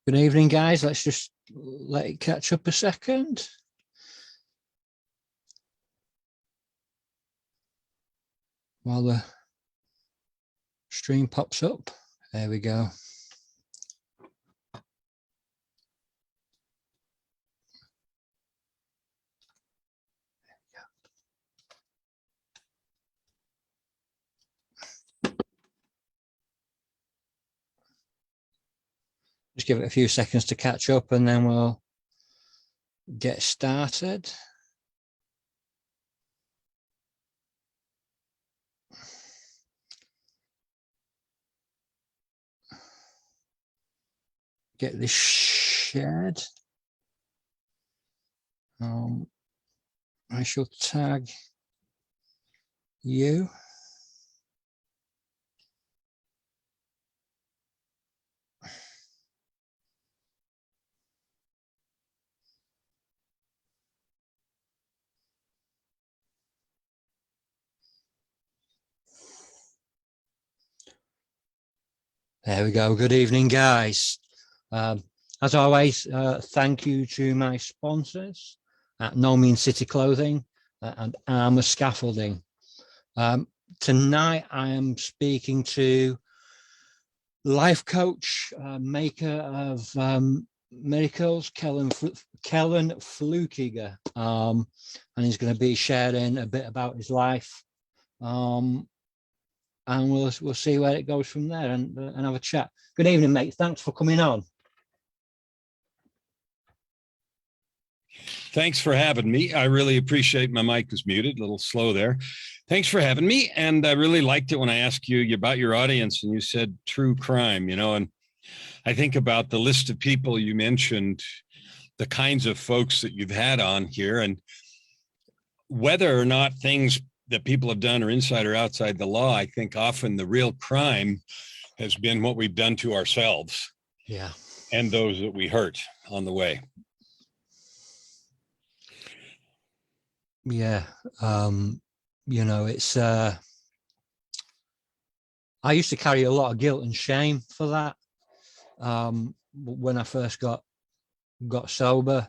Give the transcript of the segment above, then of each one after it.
Good evening, guys. Let's just let it catch up a second. While the stream pops up. There we go. Just give it a few seconds to catch up and then we'll get started. Get this shared. I shall tag you. There we go. Good evening, guys. As always, thank you to my sponsors at No Mean City Clothing and Armour Scaffolding. Tonight, I am speaking to life coach, maker of miracles, Kellan Fluckiger, and he's going to be sharing a bit about his life. And we'll see where it goes from there and have a chat. Good evening, mate. Thanks for coming on. Thanks for having me. I really appreciate my mic was muted, a little slow there. Thanks for having me. And I really liked it when I asked you about your audience and you said true crime, you know, and I think about the list of people you mentioned, the kinds of folks that you've had on here, and whether or not things that people have done are inside or outside the law, I think often the real crime has been what we've done to ourselves. Yeah. And those that we hurt on the way. Yeah. You know, it's, I used to carry a lot of guilt and shame for that. When I first got sober,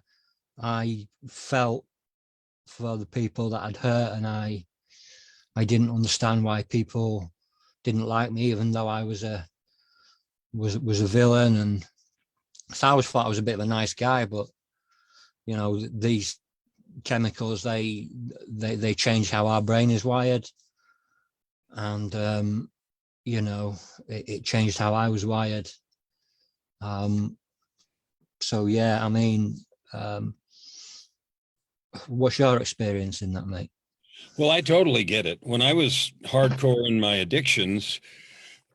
I felt for the people that I'd hurt, and I didn't understand why people didn't like me, even though I was a villain. And so I always thought I was a bit of a nice guy, but you know, these chemicals, they change how our brain is wired, and you know, it changed how I was wired. So yeah, I mean, what's your experience in that, mate? Well, I totally get it. When I was hardcore in my addictions,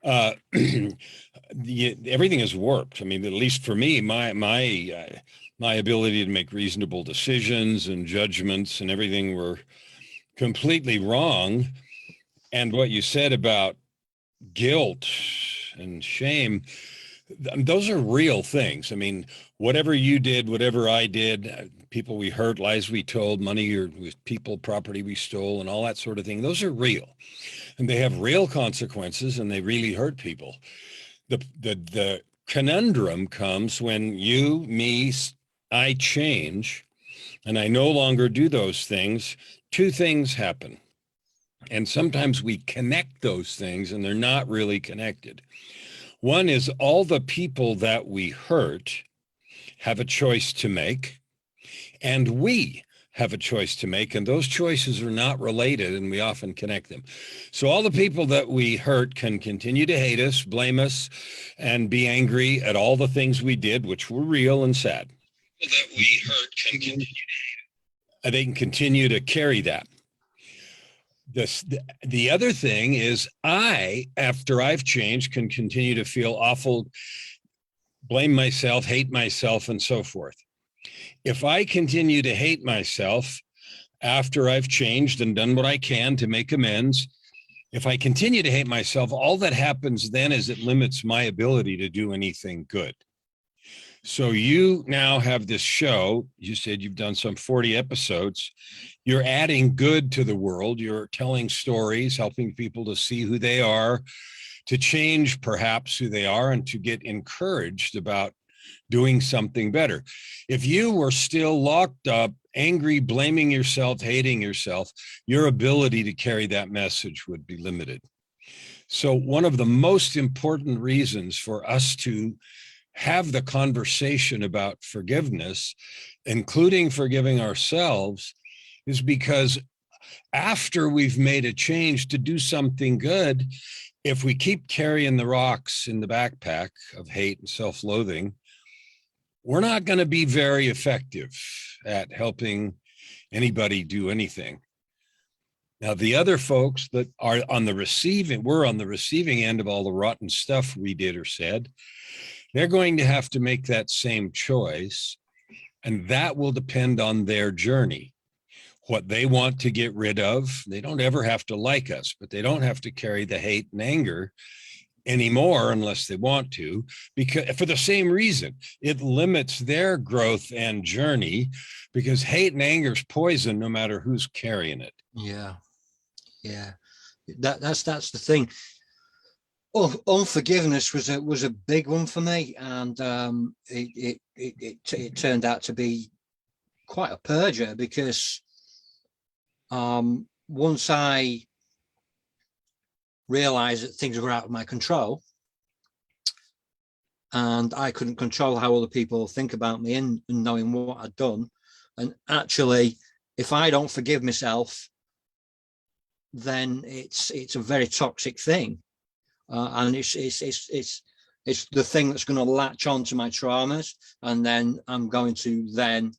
everything is warped. I mean, at least for me, my ability to make reasonable decisions and judgments and everything were completely wrong. And what you said about guilt and shame, those are real things. I mean, whatever you did, whatever I did, people we hurt, lies we told, money or people, property we stole, and all that sort of thing, those are real. And they have real consequences, and they really hurt people. The conundrum comes when you, me, I change, and I no longer do those things. Two things happen. And sometimes we connect those things, and they're not really connected. One is all the people that we hurt have a choice to make, and we have a choice to make, and those choices are not related, and we often connect them. So all the people that we hurt can continue to hate us, blame us, and be angry at all the things we did, which were real and sad. People that we hurt can continue to hate us. They can continue to carry that. The other thing is I, after I've changed, can continue to feel awful, blame myself, hate myself, and so forth. If I continue to hate myself after I've changed and done what I can to make amends, if I continue to hate myself, all that happens then is it limits my ability to do anything good. So you now have this show. You said you've done some 40 episodes. You're adding good to the world. You're telling stories, helping people to see who they are, to change perhaps who they are, and to get encouraged about doing something better. If you were still locked up, angry, blaming yourself, hating yourself, your ability to carry that message would be limited. So one of the most important reasons for us to have the conversation about forgiveness, including forgiving ourselves, is because after we've made a change to do something good, if we keep carrying the rocks in the backpack of hate and self-loathing, we're not going to be very effective at helping anybody do anything. Now, the other folks that are on the receiving, we're on the receiving end of all the rotten stuff we did or said, they're going to have to make that same choice, and that will depend on their journey. What they want to get rid of, they don't ever have to like us, but they don't have to carry the hate and anger anymore unless they want to, because for the same reason, it limits their growth and journey, because hate and anger is poison no matter who's carrying it. Yeah. That's the thing. Unforgiveness was a big one for me, and it turned out to be quite a purger, because once I realized that things were out of my control and I couldn't control how other people think about me, and knowing what I'd done, and actually, if I don't forgive myself, then it's a very toxic thing, and it's the thing that's going to latch on to my traumas, and then I'm going to then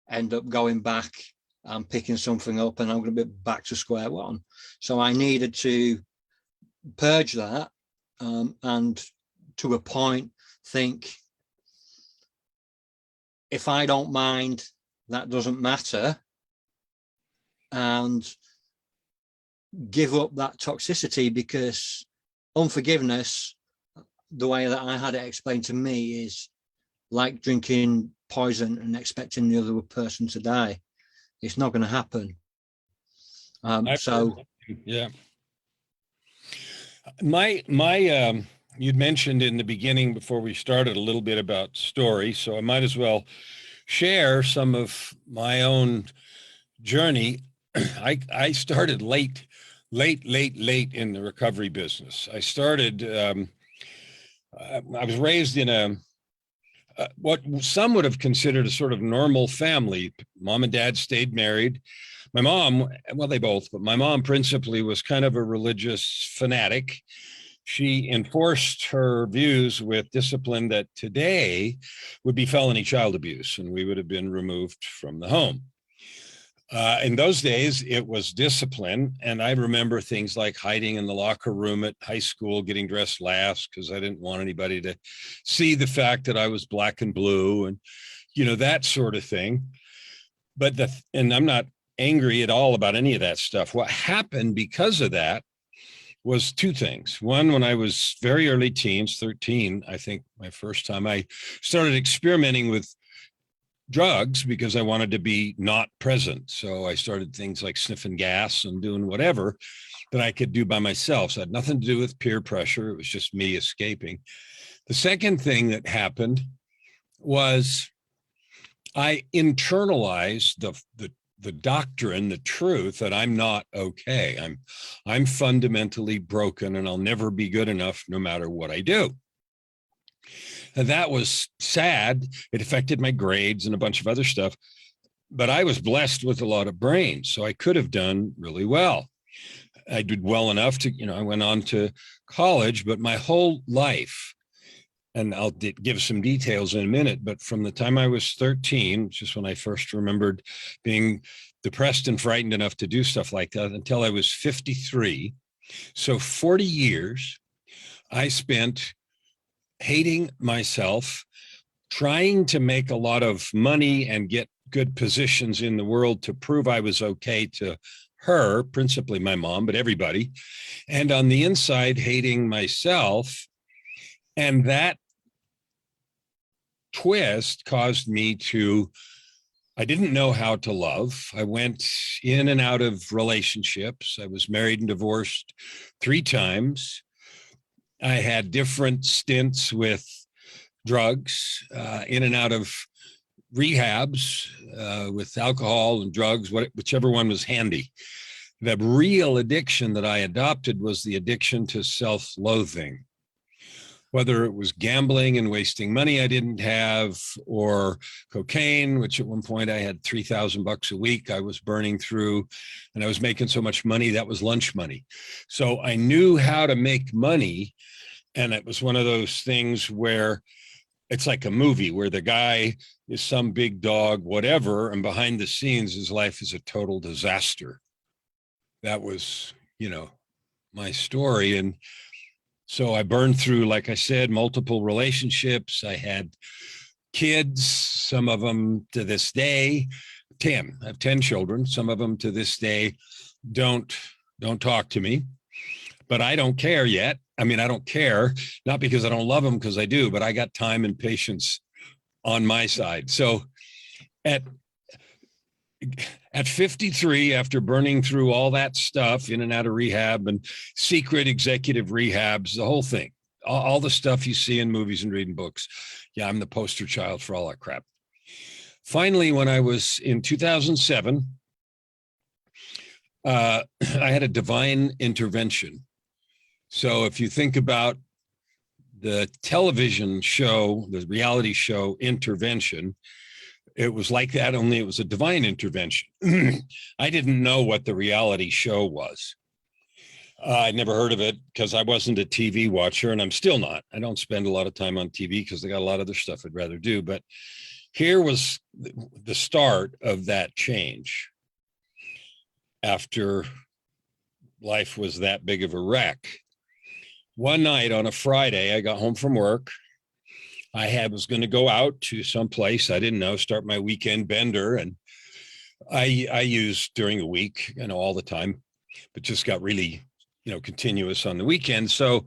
end up going back and picking something up, and I'm going to be back to square one. So I needed to purge that, and to a point think, if I don't mind, that doesn't matter, and give up that toxicity, because unforgiveness, the way that I had it explained to me, is like drinking poison and expecting the other person to die. It's not going to happen. Yeah. You'd mentioned in the beginning before we started a little bit about story, so I might as well share some of my own journey. I started late in the recovery business. I started, I was raised in what some would have considered a sort of normal family. Mom and dad stayed married. My mom, well, they both, but my mom principally was kind of a religious fanatic. She enforced her views with discipline that today would be felony child abuse, and we would have been removed from the home. In those days, it was discipline. And I remember things like hiding in the locker room at high school, getting dressed last because I didn't want anybody to see the fact that I was black and blue, and, that sort of thing. And I'm not angry at all about any of that stuff. What happened because of that was two things. One, when I was very early teens, 13, I think my first time, I started experimenting with drugs because I wanted to be not present. So I started things like sniffing gas and doing whatever that I could do by myself. So it had nothing to do with peer pressure. It was just me escaping. The second thing that happened was I internalized the doctrine, the truth that I'm not okay. I'm fundamentally broken, and I'll never be good enough no matter what I do. And that was sad. It affected my grades and a bunch of other stuff, but I was blessed with a lot of brains, so I could have done really well. I did well enough to, I went on to college, but my whole life, and I'll give some details in a minute, but from the time I was 13, which is when I first remembered being depressed and frightened enough to do stuff like that, until I was 53. So 40 years, I spent hating myself, trying to make a lot of money and get good positions in the world to prove I was okay to her, principally my mom, but everybody. And on the inside, hating myself. And that twist caused me I didn't know how to love. I went in and out of relationships. I was married and divorced 3 times. I had different stints with drugs, in and out of rehabs with alcohol and drugs, whichever one was handy. The real addiction that I adopted was the addiction to self-loathing, whether it was gambling and wasting money I didn't have, or cocaine, which at one point I had $3,000 a week I was burning through, and I was making so much money that was lunch money. So I knew how to make money, and it was one of those things where it's like a movie where the guy is some big dog, whatever, and behind the scenes, his life is a total disaster. That was, my story. And so I burned through, like I said, multiple relationships. I had kids, some of them to this day, 10. I have 10 children. Some of them to this day don't talk to me, but I don't care yet. I mean, I don't care, not because I don't love them, because I do, but I got time and patience on my side. So at 53, after burning through all that stuff in and out of rehab and secret executive rehabs, the whole thing, all the stuff you see in movies and reading books. Yeah, I'm the poster child for all that crap. Finally, when I was in 2007, I had a divine intervention. So if you think about the television show, the reality show Intervention, it was like that, only it was a divine intervention. I didn't know what the reality show was. I'd never heard of it because I wasn't a TV watcher, and I'm still not. I don't spend a lot of time on TV because I got a lot of other stuff I'd rather do. But here was the start of that change after life was that big of a wreck. One night on a Friday, I got home from work. I was going to go out to some place I didn't know, start my weekend bender. And I used during the week, all the time, but just got really, continuous on the weekend. So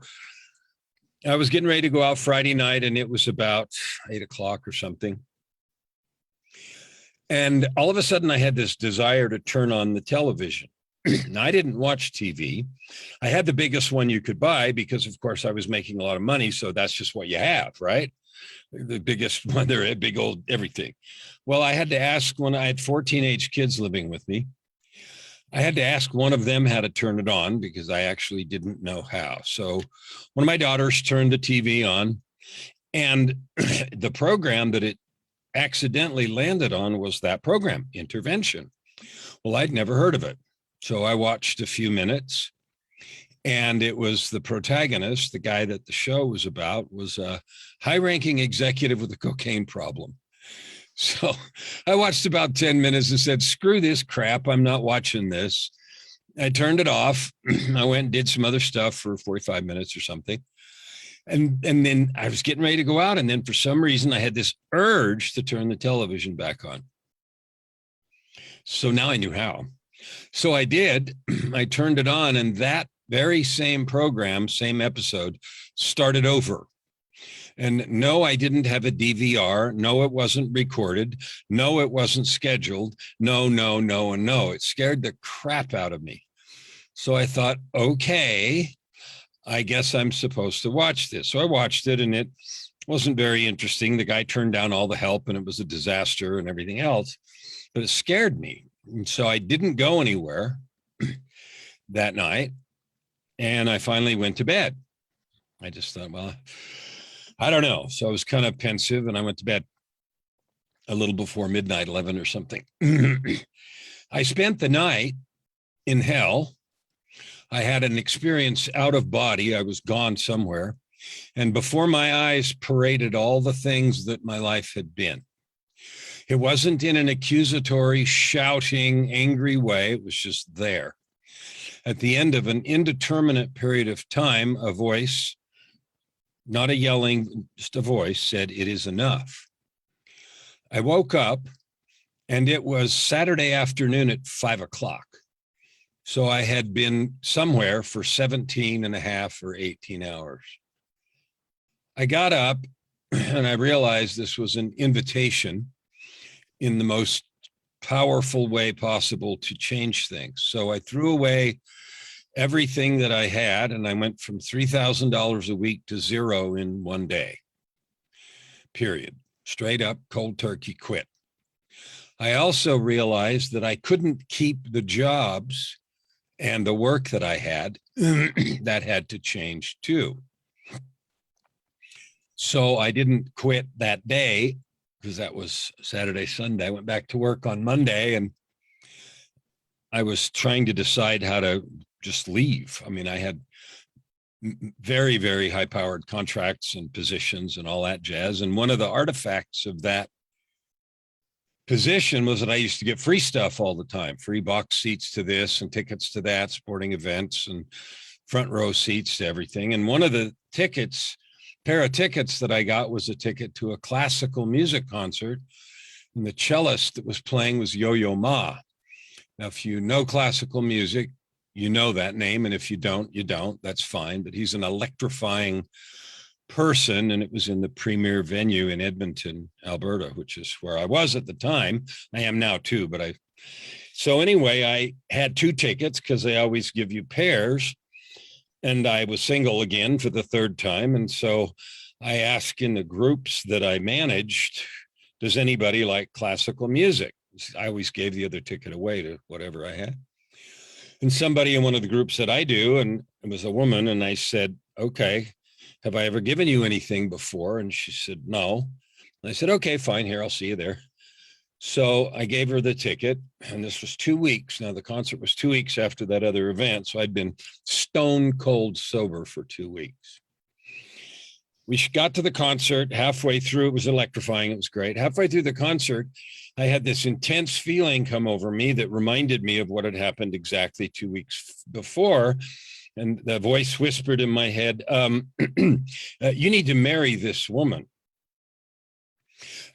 I was getting ready to go out Friday night, and it was about 8:00 or something. And all of a sudden I had this desire to turn on the television. Now, I didn't watch TV. I had the biggest one you could buy because, of course, I was making a lot of money. So that's just what you have, right? The biggest one, they're a big old everything. Well, I had to ask, when I had 4 teenage kids living with me, I had to ask one of them how to turn it on because I actually didn't know how. So one of my daughters turned the TV on, and the program that it accidentally landed on was that program, Intervention. Well, I'd never heard of it. So I watched a few minutes, and it was the protagonist, the guy that the show was about, was a high-ranking executive with a cocaine problem. So I watched about 10 minutes and said, screw this crap. I'm not watching this. I turned it off. I went and did some other stuff for 45 minutes or something. And then I was getting ready to go out. And then for some reason, I had this urge to turn the television back on. So now I knew how. So I did. I turned it on, and that very same program, same episode, started over. And no, I didn't have a DVR. No, it wasn't recorded. No, it wasn't scheduled. No, no, no, and no. It scared the crap out of me. So I thought, okay, I guess I'm supposed to watch this. So I watched it, and it wasn't very interesting. The guy turned down all the help, and it was a disaster and everything else. But it scared me. And so I didn't go anywhere that night. And I finally went to bed. I just thought, well, I don't know. So I was kind of pensive, and I went to bed a little before midnight, 11 or something. I spent the night in hell. I had an experience out of body. I was gone somewhere. And before my eyes paraded all the things that my life had been. It wasn't in an accusatory, shouting, angry way. It was just there. At the end of an indeterminate period of time, a voice, not a yelling, just a voice, said, "It is enough." I woke up, and it was Saturday afternoon at 5:00. So I had been somewhere for 17 and a half or 18 hours. I got up, and I realized this was an invitation in the most powerful way possible to change things. So I threw away everything that I had, and I went from $3,000 a week to zero in one day. period. Straight up, cold turkey, quit. I also realized that I couldn't keep the jobs and the work that I had. That had to change too. So I didn't quit that day, because that was Saturday, Sunday. I went back to work on Monday, and I was trying to decide how to just leave. I mean, I had very, very high powered contracts and positions and all that jazz. And one of the artifacts of that position was that I used to get free stuff all the time, free box seats to this and tickets to that, sporting events and front row seats to everything. And one of the pair of tickets that I got was a ticket to a classical music concert. And the cellist that was playing was Yo-Yo Ma. Now, if you know classical music, you know that name. And if you don't, you don't. That's fine. But he's an electrifying person. And it was in the premier venue in Edmonton, Alberta, which is where I was at the time. I am now too. So anyway, I had 2 tickets because they always give you pairs. And I was single again for the 3rd time. And so I asked in the groups that I managed, does anybody like classical music? I always gave the other ticket away to whatever I had. And somebody in one of the groups said, I do. And it was a woman. And I said, okay, have I ever given you anything before? And she said, no. And I said, okay, fine, here, I'll see you there. So I gave her the ticket, and this was 2 weeks. Now, the concert was 2 weeks after that other event. So I'd been stone cold sober for 2 weeks. We got to the concert. Halfway through, it was electrifying. It was great. Halfway through the concert, I had this intense feeling come over me that reminded me of what had happened exactly 2 weeks before. And the voice whispered in my head, you need to marry this woman.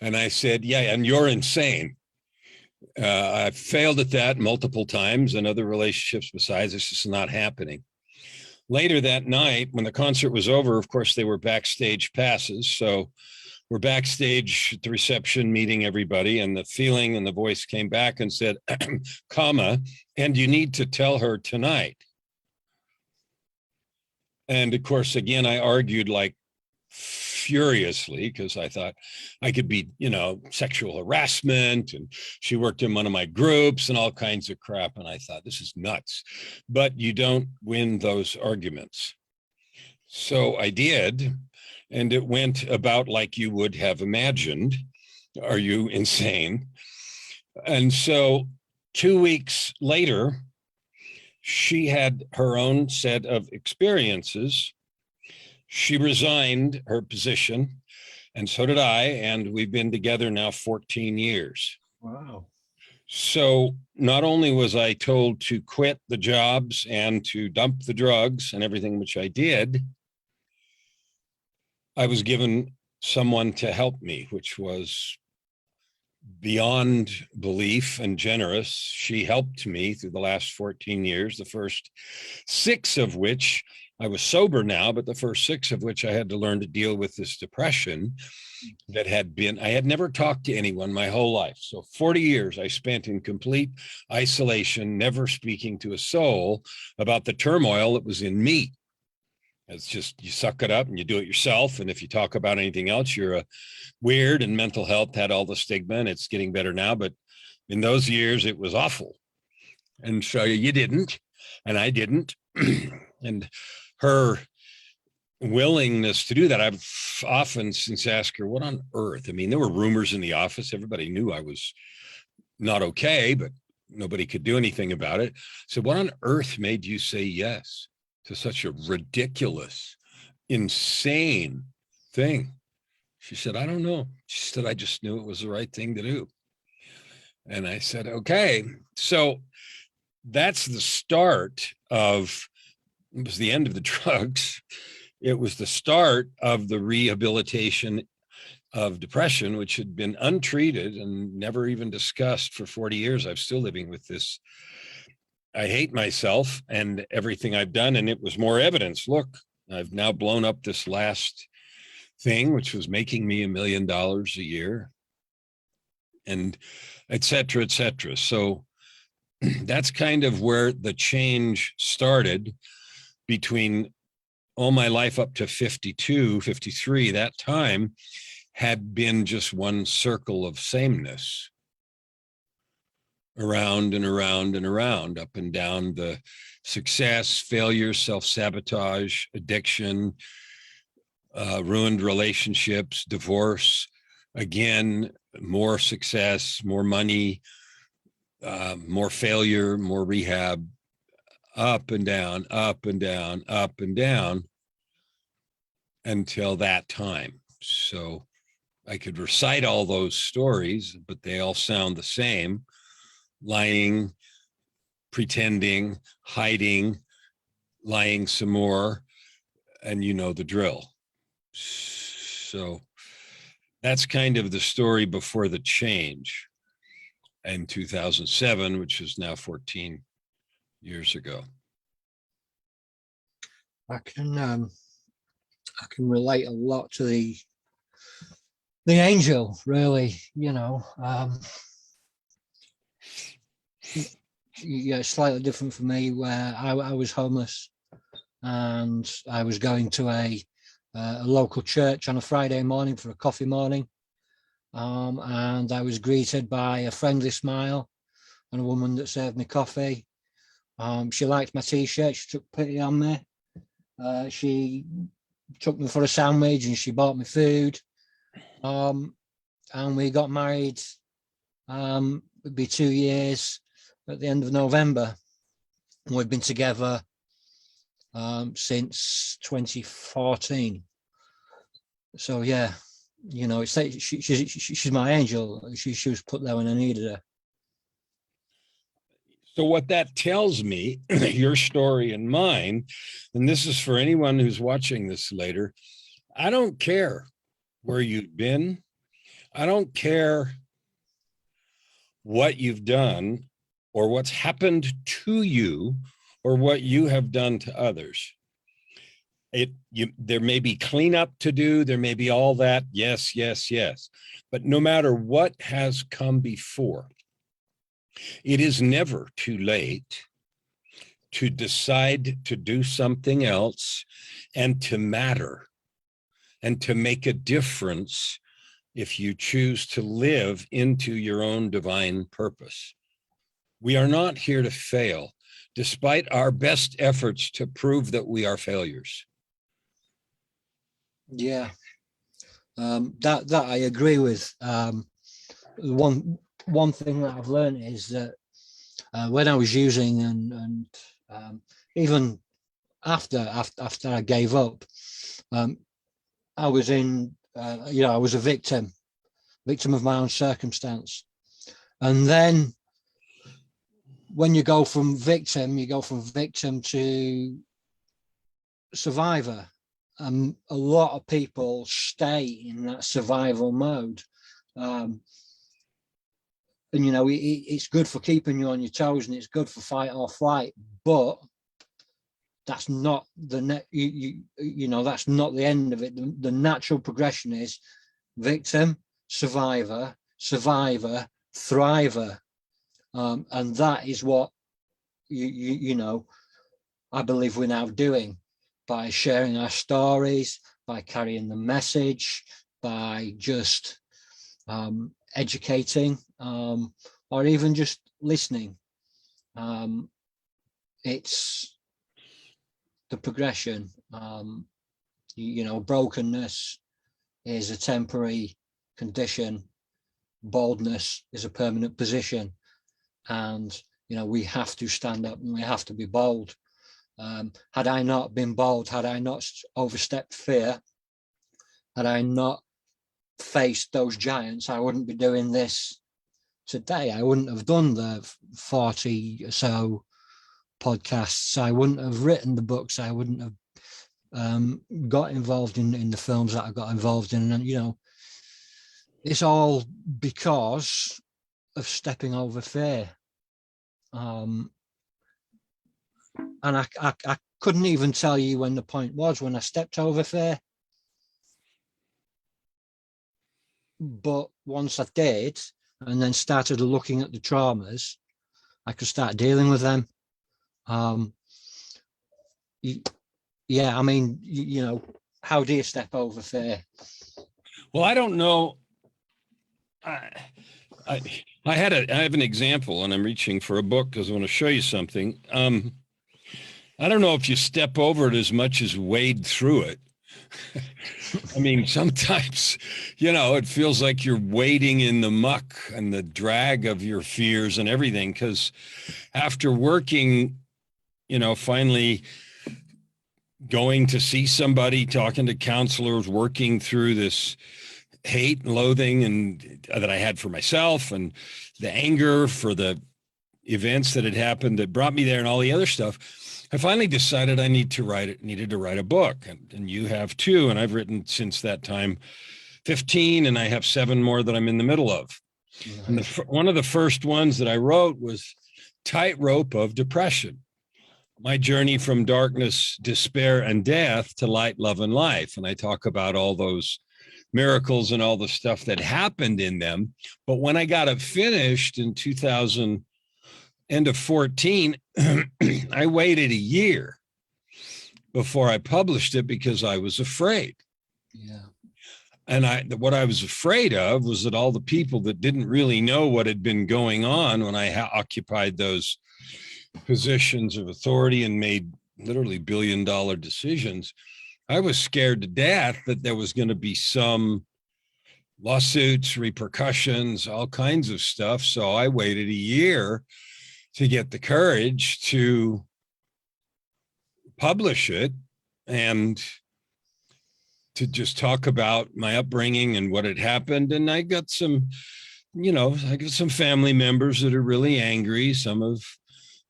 And I said, yeah, and you're insane. I've failed at that multiple times, and other relationships besides. It's just not happening. Later that night, when the concert was over, of course, they were backstage passes. So we're backstage at the reception meeting everybody, and the feeling and the voice came back and said, comma, and you need to tell her tonight. And of course, again, I argued like furiously because I thought I could be, sexual harassment, and she worked in one of my groups and all kinds of crap. And I thought, this is nuts, but you don't win those arguments. So I did, and it went about like you would have imagined. Are you insane? And so 2 weeks later, she had her own set of experiences. She resigned her position, and so did I, and we've been together now 14 years. Wow. So not only was I told to quit the jobs and to dump the drugs and everything, which I did, I was given someone to help me, which was beyond belief and generous. She helped me through the last 14 years, the first 6 of which I was sober now, but the first 6 of which I had to learn to deal with this depression that I had never talked to anyone my whole life. So 40 years I spent in complete isolation, never speaking to a soul about the turmoil that was in me. It's just, you suck it up and you do it yourself. And if you talk about anything else, you're a weird, and mental health had all the stigma, and it's getting better now. But in those years, it was awful. And so you didn't, and I didn't. And her willingness to do that, I've often since asked her, what on earth? I mean, there were rumors in the office. Everybody knew I was not okay, but nobody could do anything about it. So what on earth made you say yes to such a ridiculous, insane thing? She said, I don't know. She said, I just knew it was the right thing to do. And I said, okay. So that's the start of, it was the end of the drugs. It was the start of the rehabilitation of depression, which had been untreated and never even discussed for 40 years. I'm still living with this. I hate myself and everything I've done. And it was more evidence. Look, I've now blown up this last thing, which was making me $1 million a year, and et cetera, et cetera. So that's kind of where the change started between all my life up to 52, 53. That time had been just one circle of sameness, around and around and around, up and down the success, failure, self-sabotage, addiction, ruined relationships, divorce, again, more success, more money, more failure, more rehab, up and down, up and down, up and down, until that time. So I could recite all those stories, but they all sound the same: lying, pretending, hiding, lying some more, and you know the drill. So that's kind of the story before the change in 2007, which is now 14 years ago. I can relate a lot to the angel, really. Yeah, slightly different for me, where I was homeless and I was going to a local church on a Friday morning for a coffee morning, and I was greeted by a friendly smile and a woman that served me coffee. She liked my t-shirt. She took pity on me. She took me for a sandwich and she bought me food. And we got married. It'd be 2 years at the end of November. And we've been together since 2014. So yeah, it's like she's my angel. She was put there when I needed her. So what that tells me, your story and mine, and this is for anyone who's watching this later, I don't care where you've been. I don't care what you've done or what's happened to you or what you have done to others. There may be cleanup to do. There may be all that. Yes, yes, yes. But no matter what has come before, it is never too late to decide to do something else and to matter and to make a difference if you choose to live into your own divine purpose. We are not here to fail, despite our best efforts to prove that we are failures. Yeah, that I agree with. One thing that I've learned is that when I was using and even after I gave up, I was in I was a victim of my own circumstance. And then when you go from victim to survivor. A lot of people stay in that survival mode. And it's good for keeping you on your toes and it's good for fight or flight, but that's not the that's not the end of it. The natural progression is victim, survivor, thriver. And that is what I believe we're now doing by sharing our stories, by carrying the message, by just educating, or even just listening. It's the progression. Brokenness is a temporary condition. Boldness is a permanent position. And, we have to stand up and we have to be bold. Had I not been bold, had I not overstepped fear, had I not faced those giants, I wouldn't be doing this today. I wouldn't have done the 40 or so podcasts. I wouldn't have written the books. I wouldn't have got involved in the films that I got involved in. And, it's all because of stepping over fear. And I couldn't even tell you when the point was when I stepped over fear. But once I did, and then started looking at the traumas, I could start dealing with them. Yeah, I mean, how do you step over fear? Well, I don't know. I, I, I have an example, and I'm reaching for a book because I want to show you something. I don't know if you step over it as much as wade through it. I mean, sometimes, it feels like you're wading in the muck and the drag of your fears and everything. Because after working, finally going to see somebody, talking to counselors, working through this hate and loathing and that I had for myself, and the anger for the events that had happened that brought me there, and all the other stuff, I finally decided I needed to write a book, and you have too. And I've written since that time 15, and I have 7 more that I'm in the middle of. Nice. And one of the first ones that I wrote was Tightrope of Depression: My Journey from Darkness, Despair, and Death to Light, Love, and Life. And I talk about all those miracles and all the stuff that happened in them. But when I got it finished in 2000, end of 14, I waited a year before I published it because I was afraid. Yeah. And what I was afraid of was that all the people that didn't really know what had been going on when I occupied those positions of authority and made literally billion-dollar decisions, I was scared to death that there was going to be some lawsuits, repercussions, all kinds of stuff. So I waited a year to get the courage to publish it and to just talk about my upbringing and what had happened. And I got some family members that are really angry. Some have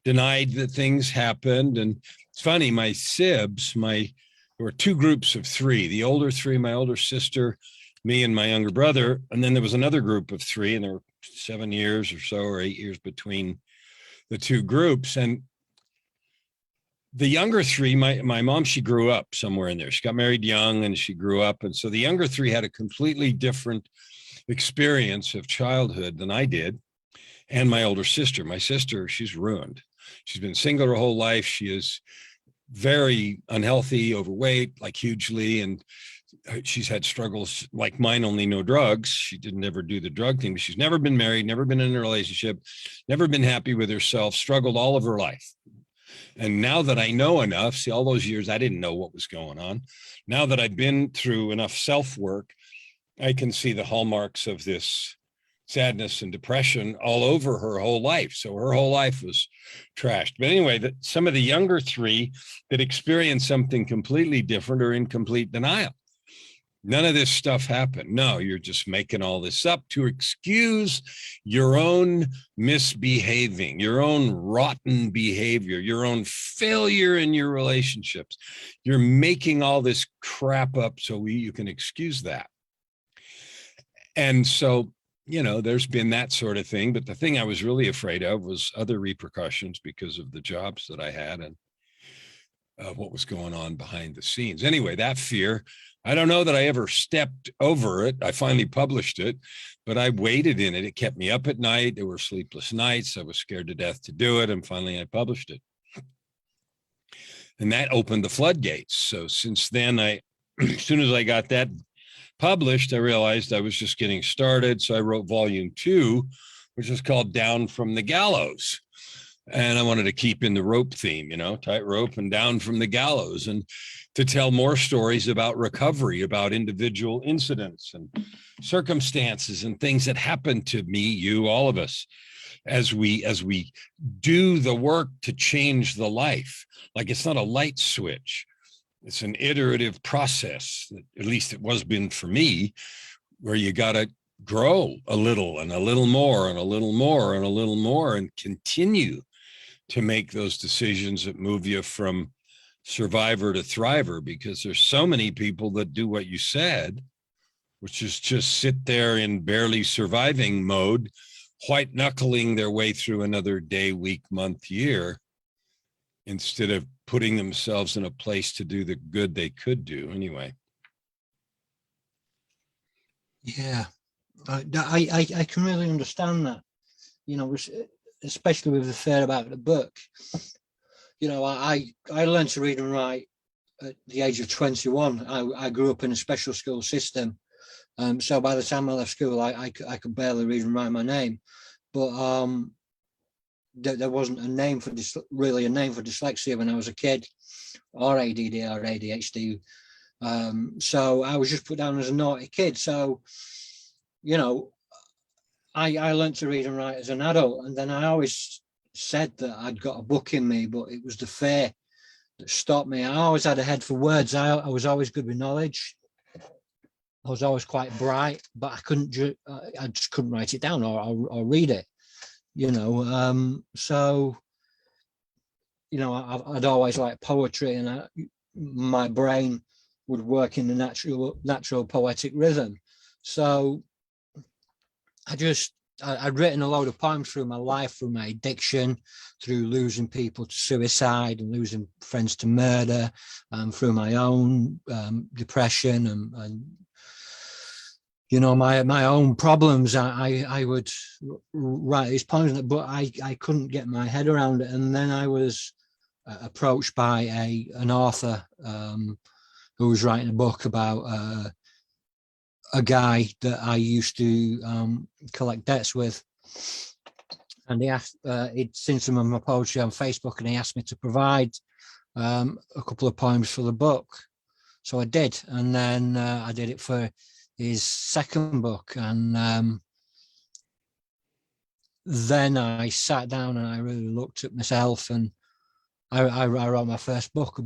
denied that things happened. And it's funny, my sibs, there were 2 groups of 3, the older 3, my older sister, me, and my younger brother. And then there was another group of 3, and there were 7 years or so, or 8 years between the 2 groups. And the younger 3, my mom, she grew up somewhere in there. She got married young and she grew up. And so the younger 3 had a completely different experience of childhood than I did. And my older sister, she's ruined. She's been single her whole life. She is very unhealthy, overweight, like hugely. And she's had struggles like mine, only no drugs. She didn't ever do the drug thing, but she's never been married, never been in a relationship, never been happy with herself, struggled all of her life. And now that I know enough, see, all those years I didn't know what was going on. Now that I've been through enough self-work, I can see the hallmarks of this sadness and depression all over her whole life. So her whole life was trashed. But anyway, some of the younger 3 that experienced something completely different are in complete denial. None of this stuff happened. No, you're just making all this up to excuse your own misbehaving, your own rotten behavior, your own failure in your relationships. You're making all this crap up so you can excuse that. And so, there's been that sort of thing. But the thing I was really afraid of was other repercussions because of the jobs that I had and what was going on behind the scenes. Anyway, that fear, I don't know that I ever stepped over it. I finally published it, but I waited in it. It kept me up at night. There were sleepless nights. I was scared to death to do it. And finally, I published it. And that opened the floodgates. So since then, as soon as I got that published, I realized I was just getting started. So I wrote volume 2, which is called Down from the Gallows. And I wanted to keep in the rope theme, tightrope and down from the gallows, and to tell more stories about recovery, about individual incidents and circumstances and things that happened to me, you, all of us, as we do the work to change the life. Like, it's not a light switch. It's an iterative process, at least it was been for me, where you got to grow a little and a little more and a little more and a little more, and continue to make those decisions that move you from survivor to thriver. Because there's so many people that do what you said, which is just sit there in barely surviving mode, white knuckling their way through another day, week, month, year, instead of putting themselves in a place to do the good they could do anyway. Yeah, I can really understand that, especially with the fear about the book. I learned to read and write at the age of 21. I grew up in a special school system. So by the time I left school, I could barely read and write my name. But there wasn't a name for really a name for dyslexia when I was a kid, or ADD or ADHD. So I was just put down as a naughty kid. So, you know, I learned to read and write as an adult, and then I always said that I'd got a book in me, but it was the fear that stopped me. I always had a head for words. I was always good with knowledge. I was always quite bright, but I just couldn't write it down or read it, you know. So, you know, I'd always liked poetry, and my brain would work in the natural poetic rhythm. So I'd written a load of poems through my life, through my addiction, through losing people to suicide and losing friends to murder, through my own depression and you know, my own problems. I would write these poems, but I couldn't get my head around it. And then I was approached by an author who was writing a book about a guy that I used to collect debts with. And he asked, he'd seen some of my poetry on Facebook, and he asked me to provide a couple of poems for the book. So I did. And then I did it for his second book. And then I sat down and I really looked at myself, and I wrote my first book,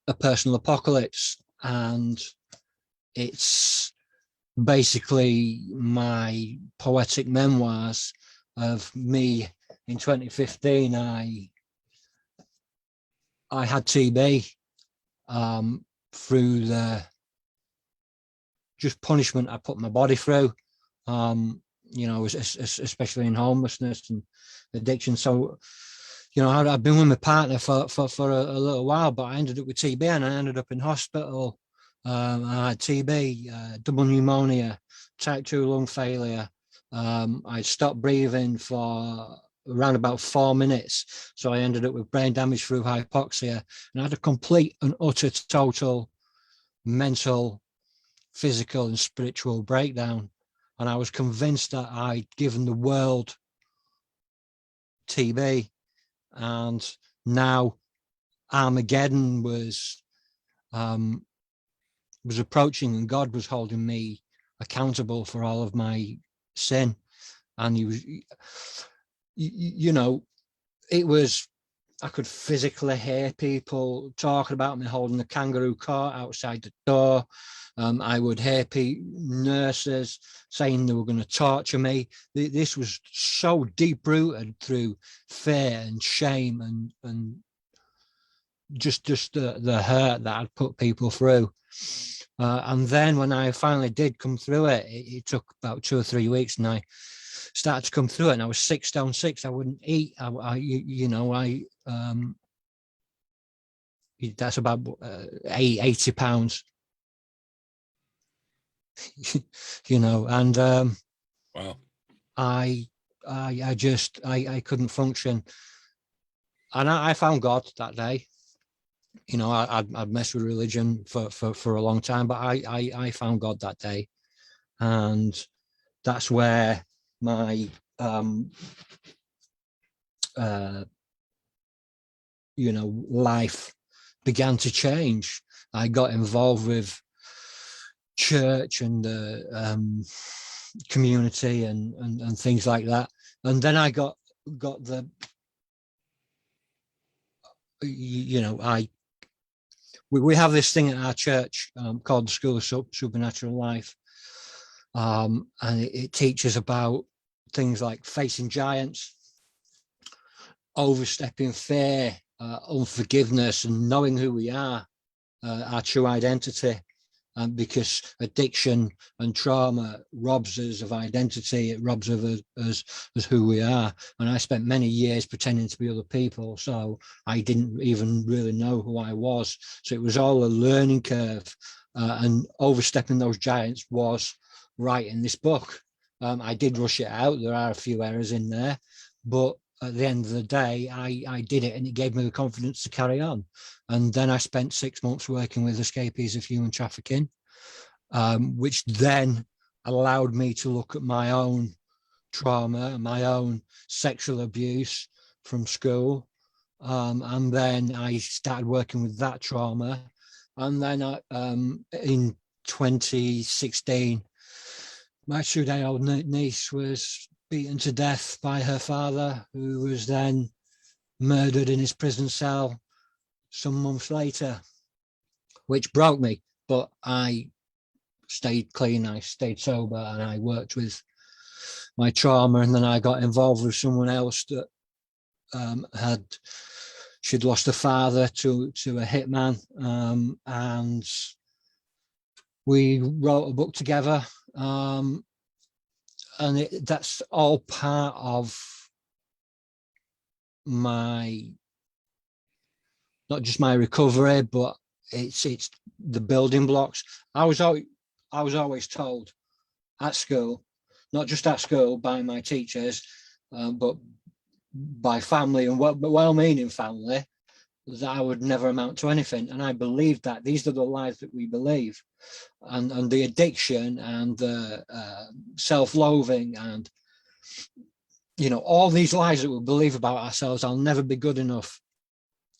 A Personal Apocalypse. And it's basically my poetic memoirs of me in 2015. I had TB through the just punishment I put my body through, you know, especially in homelessness and addiction. So, you know, I've been with my partner for a little while, but I ended up with TB, and I ended up in hospital. I had TB, double pneumonia, type 2 lung failure. I stopped breathing for around about 4 minutes. So I ended up with brain damage through hypoxia, and I had a complete and utter total mental, physical and spiritual breakdown. And I was convinced that I'd given the world TB, and now Armageddon was approaching, and God was holding me accountable for all of my sin. And he was, you know, it was, I could physically hear people talking about me holding the kangaroo court outside the door. I would hear nurses saying they were going to torture me. This was so deep-rooted through fear and shame and just the hurt that I'd put people through. And then when I finally did come through it, it took about 2 or 3 weeks, and I started to come through it, and I was 6 stone 6. I wouldn't eat. That's about 80 pounds. You know, and wow. I couldn't function, and I found God that day. You know, I'd messed with religion for a long time, but I found God that day, and that's where my you know, life began to change. I got involved with church and community and things like that, and then I got the, you know, we have this thing at our church called the School of Supernatural Life, and it teaches about things like facing giants, overstepping fear, unforgiveness, and knowing who we are, our true identity. Because addiction and trauma robs us of identity, it robs us as who we are. And I spent many years pretending to be other people, so I didn't even really know who I was. So it was all a learning curve, and overstepping those giants was writing this book. I did rush it out. There are a few errors in there, but at the end of the day, I did it, and it gave me the confidence to carry on. And then I spent 6 months working with escapees of human trafficking, which then allowed me to look at my own trauma, my own sexual abuse from school. And then I started working with that trauma. And then in 2016, my 2-day-old niece was beaten to death by her father, who was then murdered in his prison cell some months later, which broke me. But I stayed clean, I stayed sober, and I worked with my trauma. And then I got involved with someone else that she'd lost a father to a hitman, and we wrote a book together, and that's all part of my, not just my recovery, but it's the building blocks. I was always told at school, not just at school by my teachers, but by family, and well-meaning family, that I would never amount to anything. And I believed that. These are the lies that we believe, and the addiction and the self-loathing, and all these lies that we believe about ourselves. I'll never be good enough.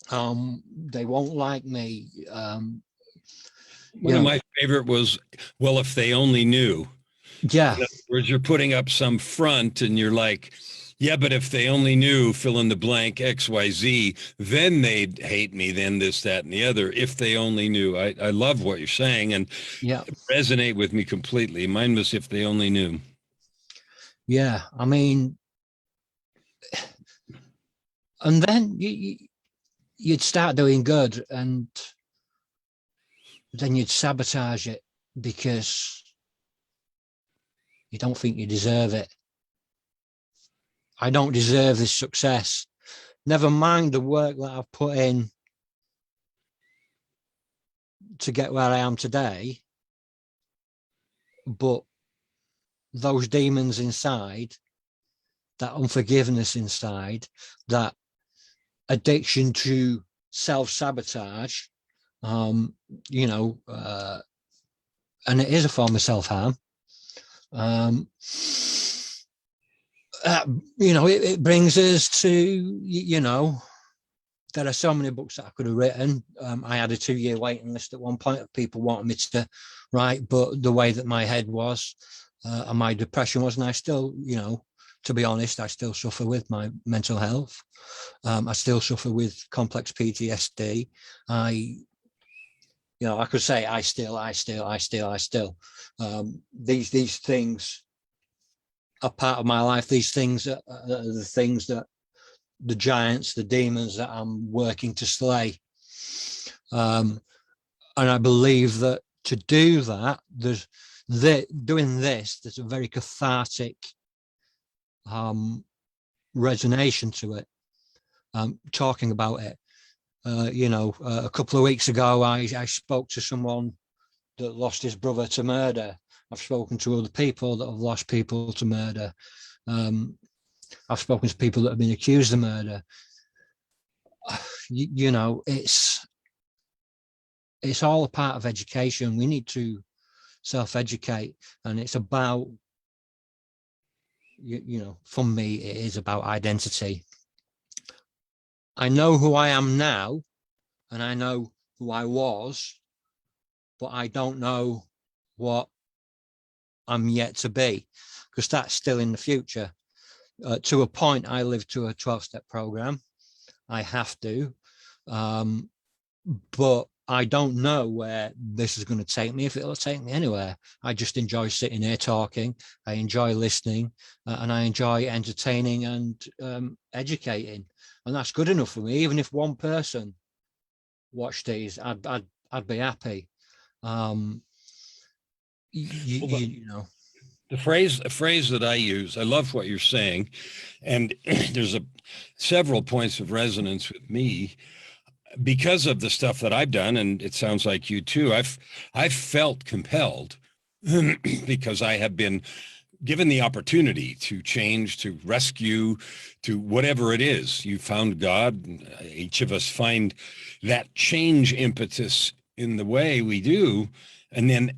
They won't like me. One of my favorite was, well, if they only knew. Yeah. In other words, you're putting up some front and you're like, yeah, but if they only knew, fill in the blank, XYZ, then they'd hate me, then this, that, and the other. If they only knew. I love what you're saying, and resonate with me completely. Mine was if they only knew. Yeah, I mean, and then you'd start doing good, and then you'd sabotage it because you don't think you deserve it. I don't deserve this success. Never mind the work that I've put in to get where I am today, but those demons inside, that unforgiveness inside, that addiction to self-sabotage, and it is a form of self-harm. It brings us to, there are so many books that I could have written. I had a 2-year waiting list at one point of people wanting me to write, but the way that my head was and my depression was, and I still, to be honest, I still suffer with my mental health. I still suffer with complex PTSD. I could say I still. These things are part of my life. These things are the things that the giants, the demons that I'm working to slay. And I believe that to do that, doing this, there's a very cathartic resonation to it. Talking about it. A couple of weeks ago, I spoke to someone that lost his brother to murder. I've spoken to other people that have lost people to murder. I've spoken to people that have been accused of murder. It's all a part of education. We need to self-educate, and it's about, for me, it is about identity. I know who I am now, and I know who I was, but I don't know what I'm yet to be, because that's still in the future. To a point, I live to a 12-step program. I have to, but I don't know where this is going to take me, if it'll take me anywhere. I just enjoy sitting here talking. I enjoy listening, and I enjoy entertaining and educating. And that's good enough for me. Even if one person watched these, I'd be happy. The phrase that I use, I love what you're saying, and there's several points of resonance with me because of the stuff that I've done, and it sounds like you too. I've felt compelled because I have been given the opportunity to change, to rescue, to whatever it is, you found God. Each of us find that change impetus in the way we do. And then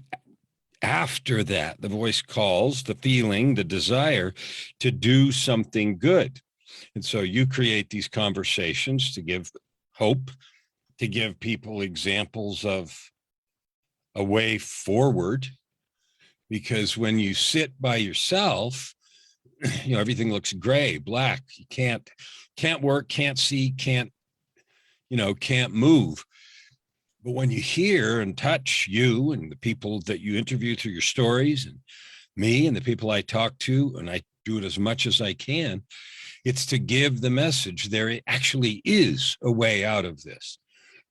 after that, the voice calls, the feeling, the desire to do something good. And so you create these conversations to give hope, to give people examples of a way forward. Because when you sit by yourself, everything looks gray, black. You can't work, can't see, can't move. But when you hear and touch you and the people that you interview through your stories, and me and the people I talk to, and I do it as much as I can, it's to give the message there actually is a way out of this.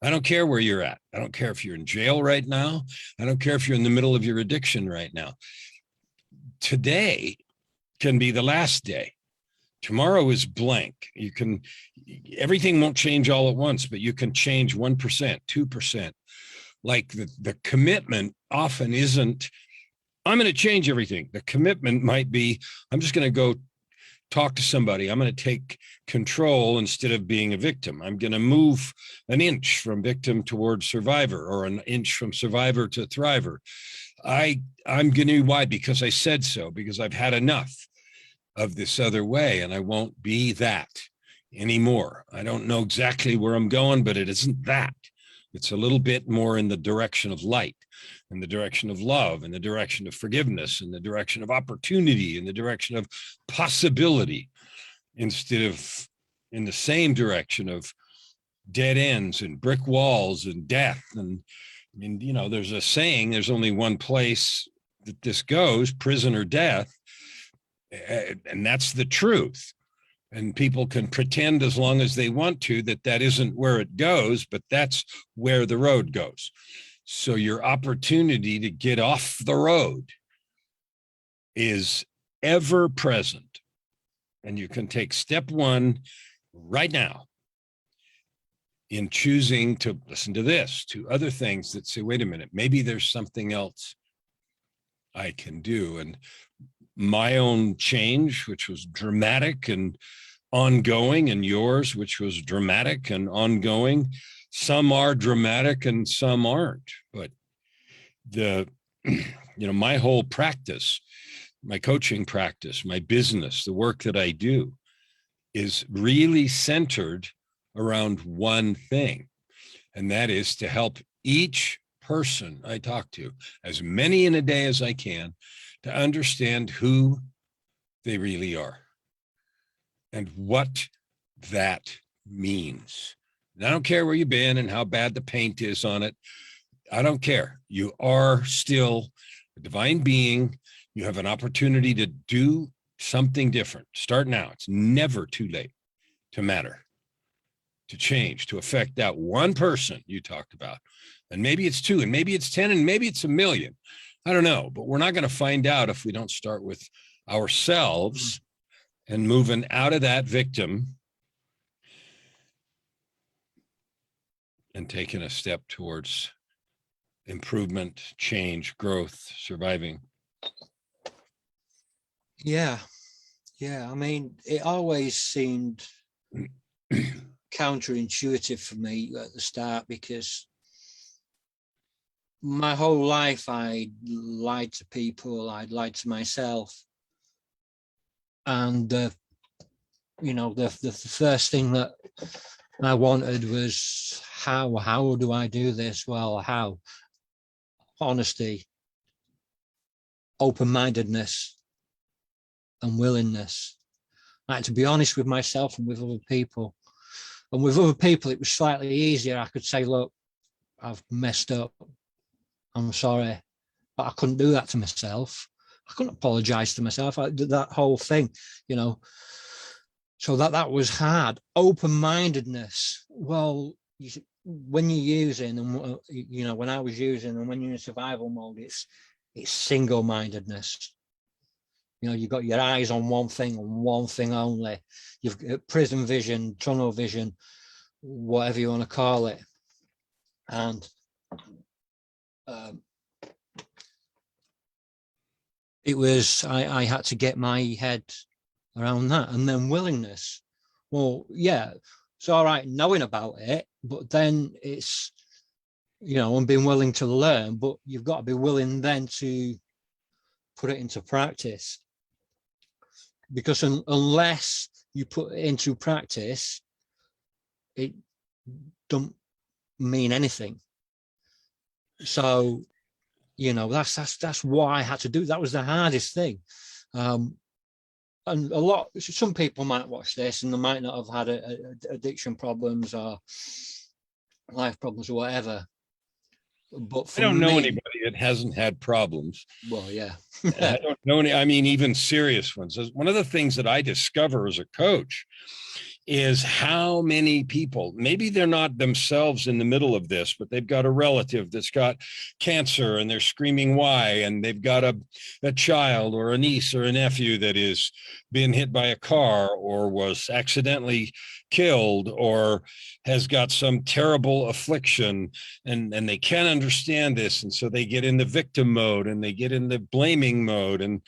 I don't care where you're at. I don't care if you're in jail right now. I don't care if you're in the middle of your addiction right now. Today can be the last day. Tomorrow is blank. Everything won't change all at once, but you can change 1%, 2%. Like the commitment often isn't, I'm going to change everything. The commitment might be, I'm just going to go talk to somebody. I'm going to take control instead of being a victim. I'm going to move an inch from victim towards survivor, or an inch from survivor to thriver. I'm going to, why? Because I said so, because I've had enough of this other way, and I won't be that anymore. I don't know exactly where I'm going, but it isn't that. It's a little bit more in the direction of light, in the direction of love, in the direction of forgiveness, in the direction of opportunity, in the direction of possibility, instead of in the same direction of dead ends and brick walls and death. And there's a saying, there's only one place that this goes, prison or death. And that's the truth. And people can pretend as long as they want to that isn't where it goes, but that's where the road goes. So your opportunity to get off the road is ever present. And you can take step one right now in choosing to listen to this, to other things that say, wait a minute, maybe there's something else I can do. And my own change, which was dramatic and ongoing, and yours, which was dramatic and ongoing. Some are dramatic and some aren't, but my whole practice, my coaching practice, my business, the work that I do is really centered around one thing. And that is to help each person I talk to, as many in a day as I can, to understand who they really are and what that means. And I don't care where you've been and how bad the paint is on it. I don't care. You are still a divine being. You have an opportunity to do something different. Start now. It's never too late to matter, to change, to affect that one person you talked about. And maybe it's 2, and maybe it's 10, and maybe it's 1,000,000. I don't know, but we're not going to find out if we don't start with ourselves and moving out of that victim and taking a step towards improvement, change, growth, surviving. Yeah. I mean, it always seemed counterintuitive for me at the start, because my whole life I lied to people, I'd lied to myself. And the first thing that I wanted was, how do I do this? Well, how? Honesty, open-mindedness, and willingness. Like, to be honest with myself and with other people. And with other people, it was slightly easier. I could say, look, I've messed up. I'm sorry. But I couldn't do that to myself. I couldn't apologize to myself. I did that whole thing, So that was hard. Open-mindedness. Well, when you're using, and when I was using, and when you're in survival mode, it's single-mindedness. You've got your eyes on one thing and one thing only. You've got prison vision, tunnel vision, whatever you want to call it. And it was, I had to get my head around that. And then willingness. Well, yeah, it's all right knowing about it, but then it's, you know, and being willing to learn, but you've got to be willing then to put it into practice. Because unless you put it into practice, it don't mean anything. So, you know, that's why I had to do. That was the hardest thing. And some people might watch this and they might not have had addiction problems or life problems or whatever. But for I don't know me, anybody that hasn't had problems. well, yeah. I don't know any, I mean, even serious ones. One of the things that I discover as a coach is how many people, maybe they're not themselves in the middle of this, but they've got a relative that's got cancer and they're screaming why, and they've got a child or a niece or a nephew that is being hit by a car or was accidentally killed or has got some terrible affliction, and they can't understand this, and so they get in the victim mode and they get in the blaming mode, and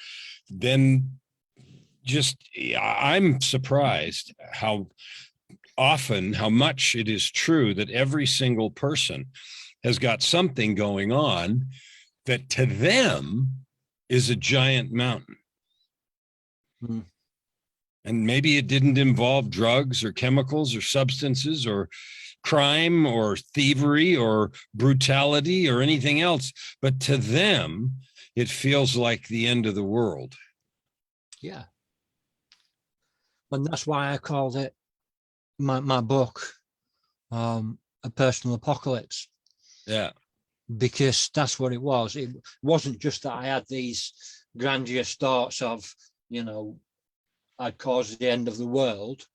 then just I'm surprised how much it is true that every single person has got something going on that to them is a giant mountain. Mm. And maybe it didn't involve drugs or chemicals or substances or crime or thievery or brutality or anything else, but to them it feels like the end of the world. Yeah. And that's why I called it my book, A Personal Apocalypse. Yeah. Because that's what it was. It wasn't just that I had these grandiose thoughts of, you know, I'd caused the end of the world,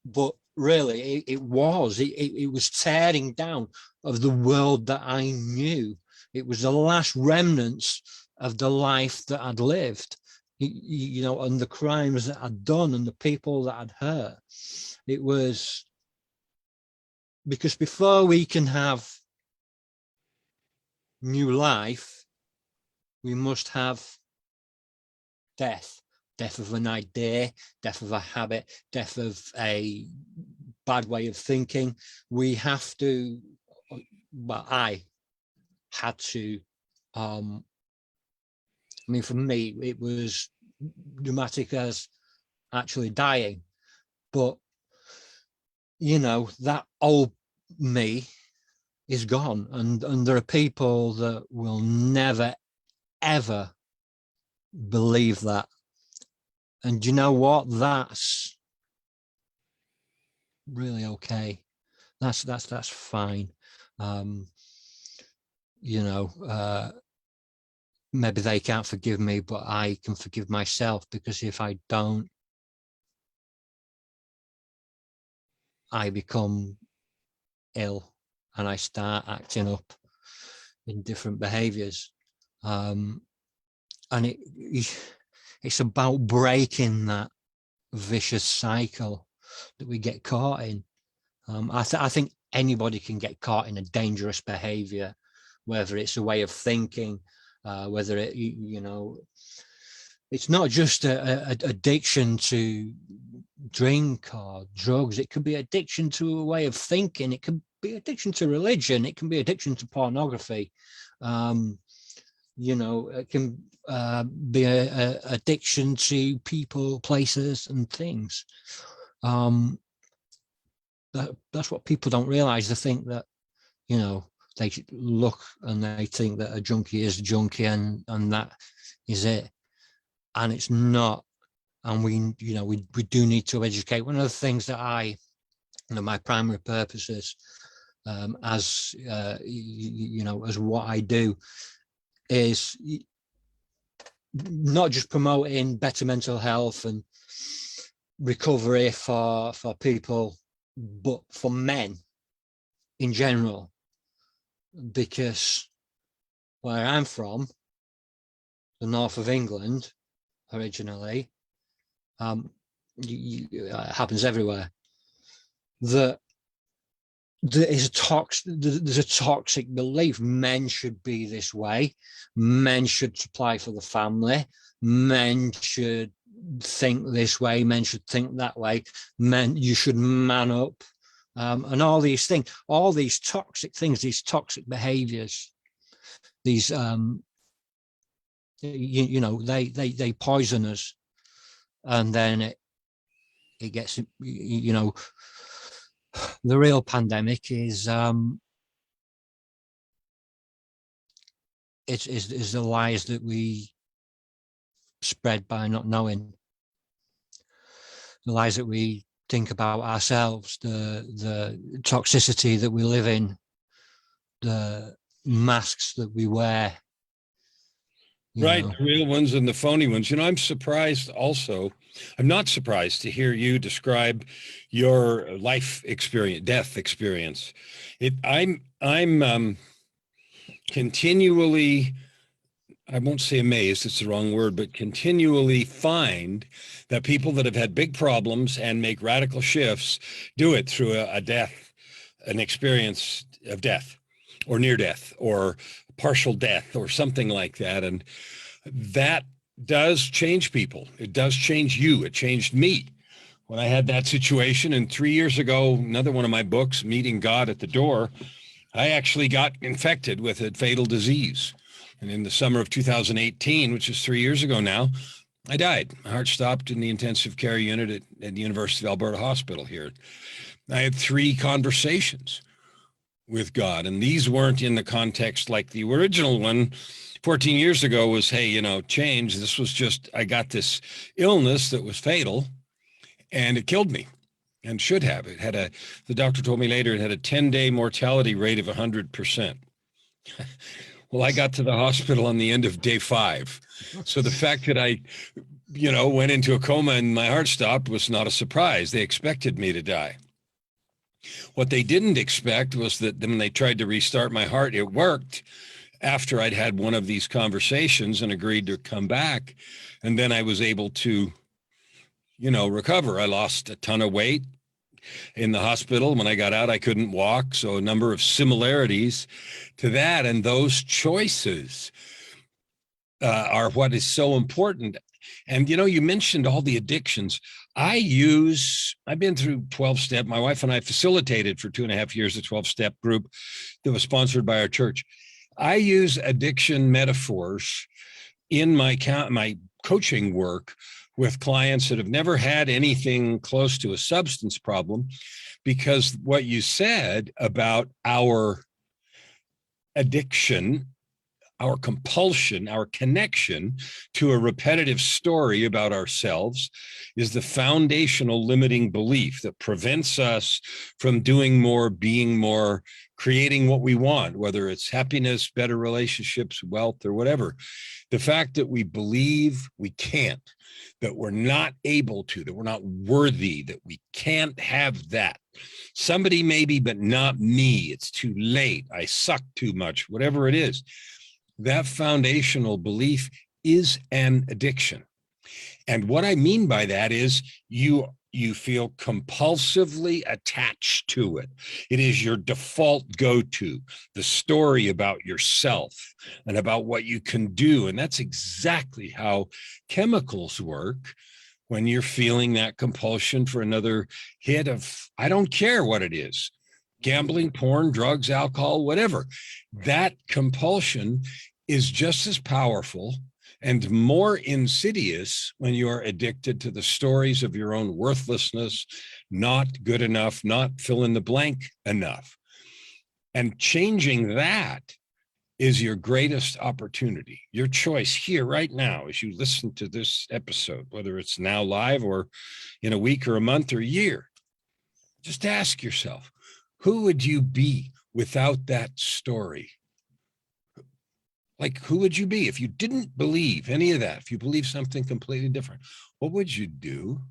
but really it was tearing down of the world that I knew. It was the last remnants of the life that I'd lived. You know, and the crimes that I'd done and the people that I'd hurt. It was because before we can have new life, we must have death of an idea, death of a habit, death of a bad way of thinking. We have to, well, I had to, I mean, for me, it was dramatic as actually dying. But, you know, that old me is gone. And there are people that will never, ever believe that. And you know what? That's really okay. That's fine. You know, maybe they can't forgive me, but I can forgive myself, because if I don't, I become ill and I start acting up in different behaviors. And it's about breaking that vicious cycle that we get caught in. I think anybody can get caught in a dangerous behavior, whether it's a way of thinking, whether it, you know, it's not just a addiction to drink or drugs. It could be addiction to a way of thinking. It could be addiction to religion. It can be addiction to pornography. You know, it can be a addiction to people, places, and things. That's what people don't realize. They think that, you know, they look and they think that a junkie is a junkie, and that is it. And it's not. And we, you know, we do need to educate. One of the things that I, you know, my primary purposes, as you know, as what I do, is not just promoting better mental health and recovery for people, but for men in general. Because where I'm from, the north of England, originally, it happens everywhere, that there's a toxic belief. Men should be this way. Men should supply for the family. Men should think this way. Men should think that way. Men, you should man up, and all these things, all these toxic things, these toxic behaviors, these you know, they poison us, and then it gets, you know, the real pandemic is is the lies that we spread by not knowing, the lies that we think about ourselves, the toxicity that we live in, the masks that we wear. Right, the real ones and the phony ones. You know, I'm surprised also. I'm not surprised to hear you describe your life experience, death experience. I'm continually, I won't say amazed, it's the wrong word, but continually find that people that have had big problems and make radical shifts do it through a death, an experience of death or near death or partial death or something like that. And that does change people. It does change you. It changed me when I had that situation. And 3 years ago, another one of my books, Meeting God at the Door, I actually got infected with a fatal disease. And in the summer of 2018, which is 3 years ago now, I died. My heart stopped in the intensive care unit at the University of Alberta Hospital here. I had 3 conversations with God, and these weren't in the context like the original one 14 years ago was, hey, you know, change. This was just, I got this illness that was fatal and it killed me and should have. It had the doctor told me later, it had a 10-day mortality rate of 100%. Well, I got to the hospital on the end of day 5. So the fact that I, you know, went into a coma and my heart stopped was not a surprise. They expected me to die. What they didn't expect was that when they tried to restart my heart, it worked after I'd had one of these conversations and agreed to come back. And then I was able to, you know, recover. I lost a ton of weight in the hospital. When I got out, I couldn't walk. So a number of similarities to that. And those choices are what is so important. And, you know, you mentioned all the addictions. I've been through 12-step. My wife and I facilitated for 2.5 years a 12-step group that was sponsored by our church. I use addiction metaphors in my coaching work with clients that have never had anything close to a substance problem, because what you said about our addiction, our compulsion, our connection to a repetitive story about ourselves is the foundational limiting belief that prevents us from doing more, being more, creating what we want, whether it's happiness, better relationships, wealth, or whatever. The fact that we believe we can't, that we're not able to, that we're not worthy, that we can't have that. Somebody maybe, but not me. It's too late. I suck too much, whatever it is. That foundational belief is an addiction. And what I mean by that is you feel compulsively attached to it. It is your default go-to, the story about yourself and about what you can do. And that's exactly how chemicals work when you're feeling that compulsion for another hit of, I don't care what it is, gambling, porn, drugs, alcohol, whatever. That compulsion is just as powerful and more insidious when you are addicted to the stories of your own worthlessness, not good enough, not fill in the blank enough. And changing that is your greatest opportunity. Your choice here right now as you listen to this episode, whether it's now live or in a week or a month or a year. Just ask yourself, who would you be without that story? Like, who would you be if you didn't believe any of that? If you believe something completely different, what would you do?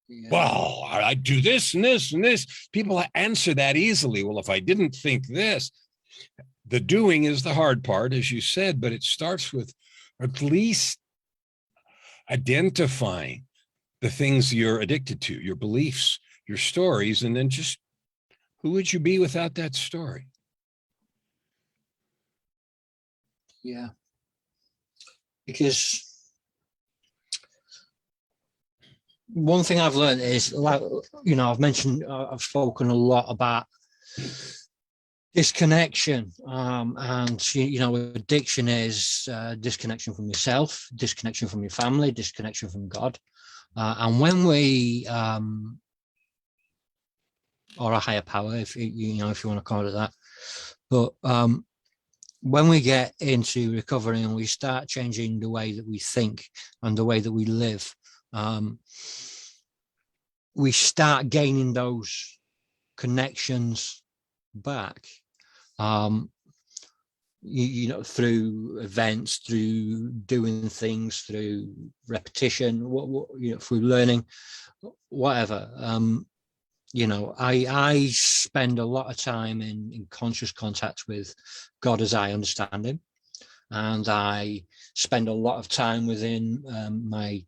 Yeah. Well, I do this and this and this. People answer that easily. Well, if I didn't think this, the doing is the hard part, as you said, but it starts with at least identifying the things you're addicted to, your beliefs, your stories, and then just Who would you be without that story? Yeah. Because one thing I've learned is, like, I've spoken a lot about disconnection, and addiction is disconnection from yourself, disconnection from your family, disconnection from God, and when we or a higher power, if you want to call it that, but when we get into recovery and we start changing the way that we think and the way that we live, we start gaining those connections back, through events, through doing things, through repetition, through learning, whatever. I spend a lot of time in conscious contact with God as I understand him, and I spend a lot of time within my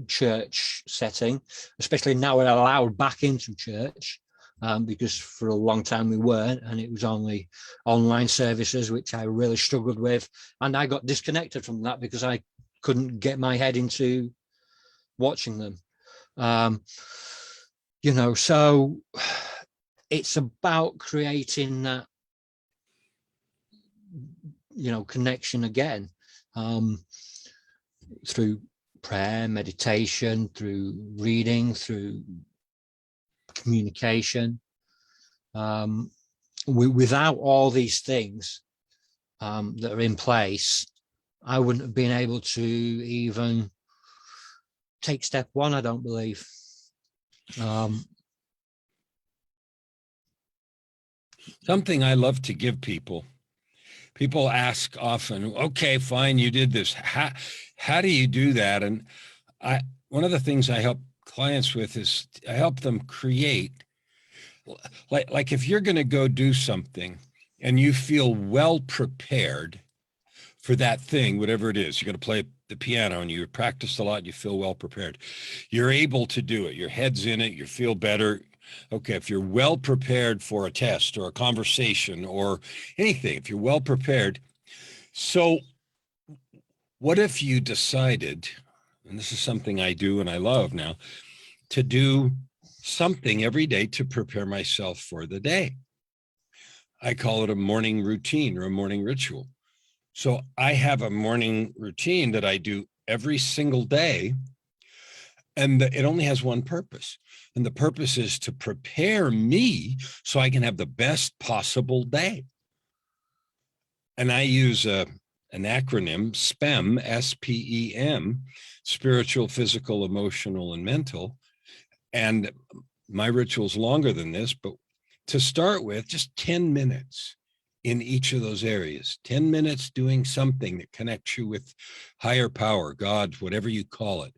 church setting, especially now we're allowed back into church, because for a long time we weren't, and it was only online services, which I really struggled with, and I got disconnected from that because I couldn't get my head into watching them. So it's about creating that connection again, through prayer, meditation, through reading, through communication. Without all these things that are in place, I wouldn't have been able to even take step one, I don't believe. Something I love to give people ask often, okay, fine, you did this. How do you do that? And one of the things I help clients with is I help them create, like if you're going to go do something and you feel well prepared for that thing, whatever it is, you're going to play the piano and you practiced a lot, you feel well prepared. You're able to do it. Your head's in it. You feel better. Okay, if you're well prepared for a test or a conversation or anything, if you're well prepared. So what if you decided, and this is something I do and I love now, to do something every day to prepare myself for the day? I call it a morning routine or a morning ritual. So I have a morning routine that I do every single day, and it only has one purpose. And the purpose is to prepare me so I can have the best possible day. And I use an acronym, SPEM, S-P-E-M, spiritual, physical, emotional, and mental. And my ritual's longer than this, but to start with, just 10 minutes in each of those areas, 10 minutes doing something that connects you with higher power, God, whatever you call it.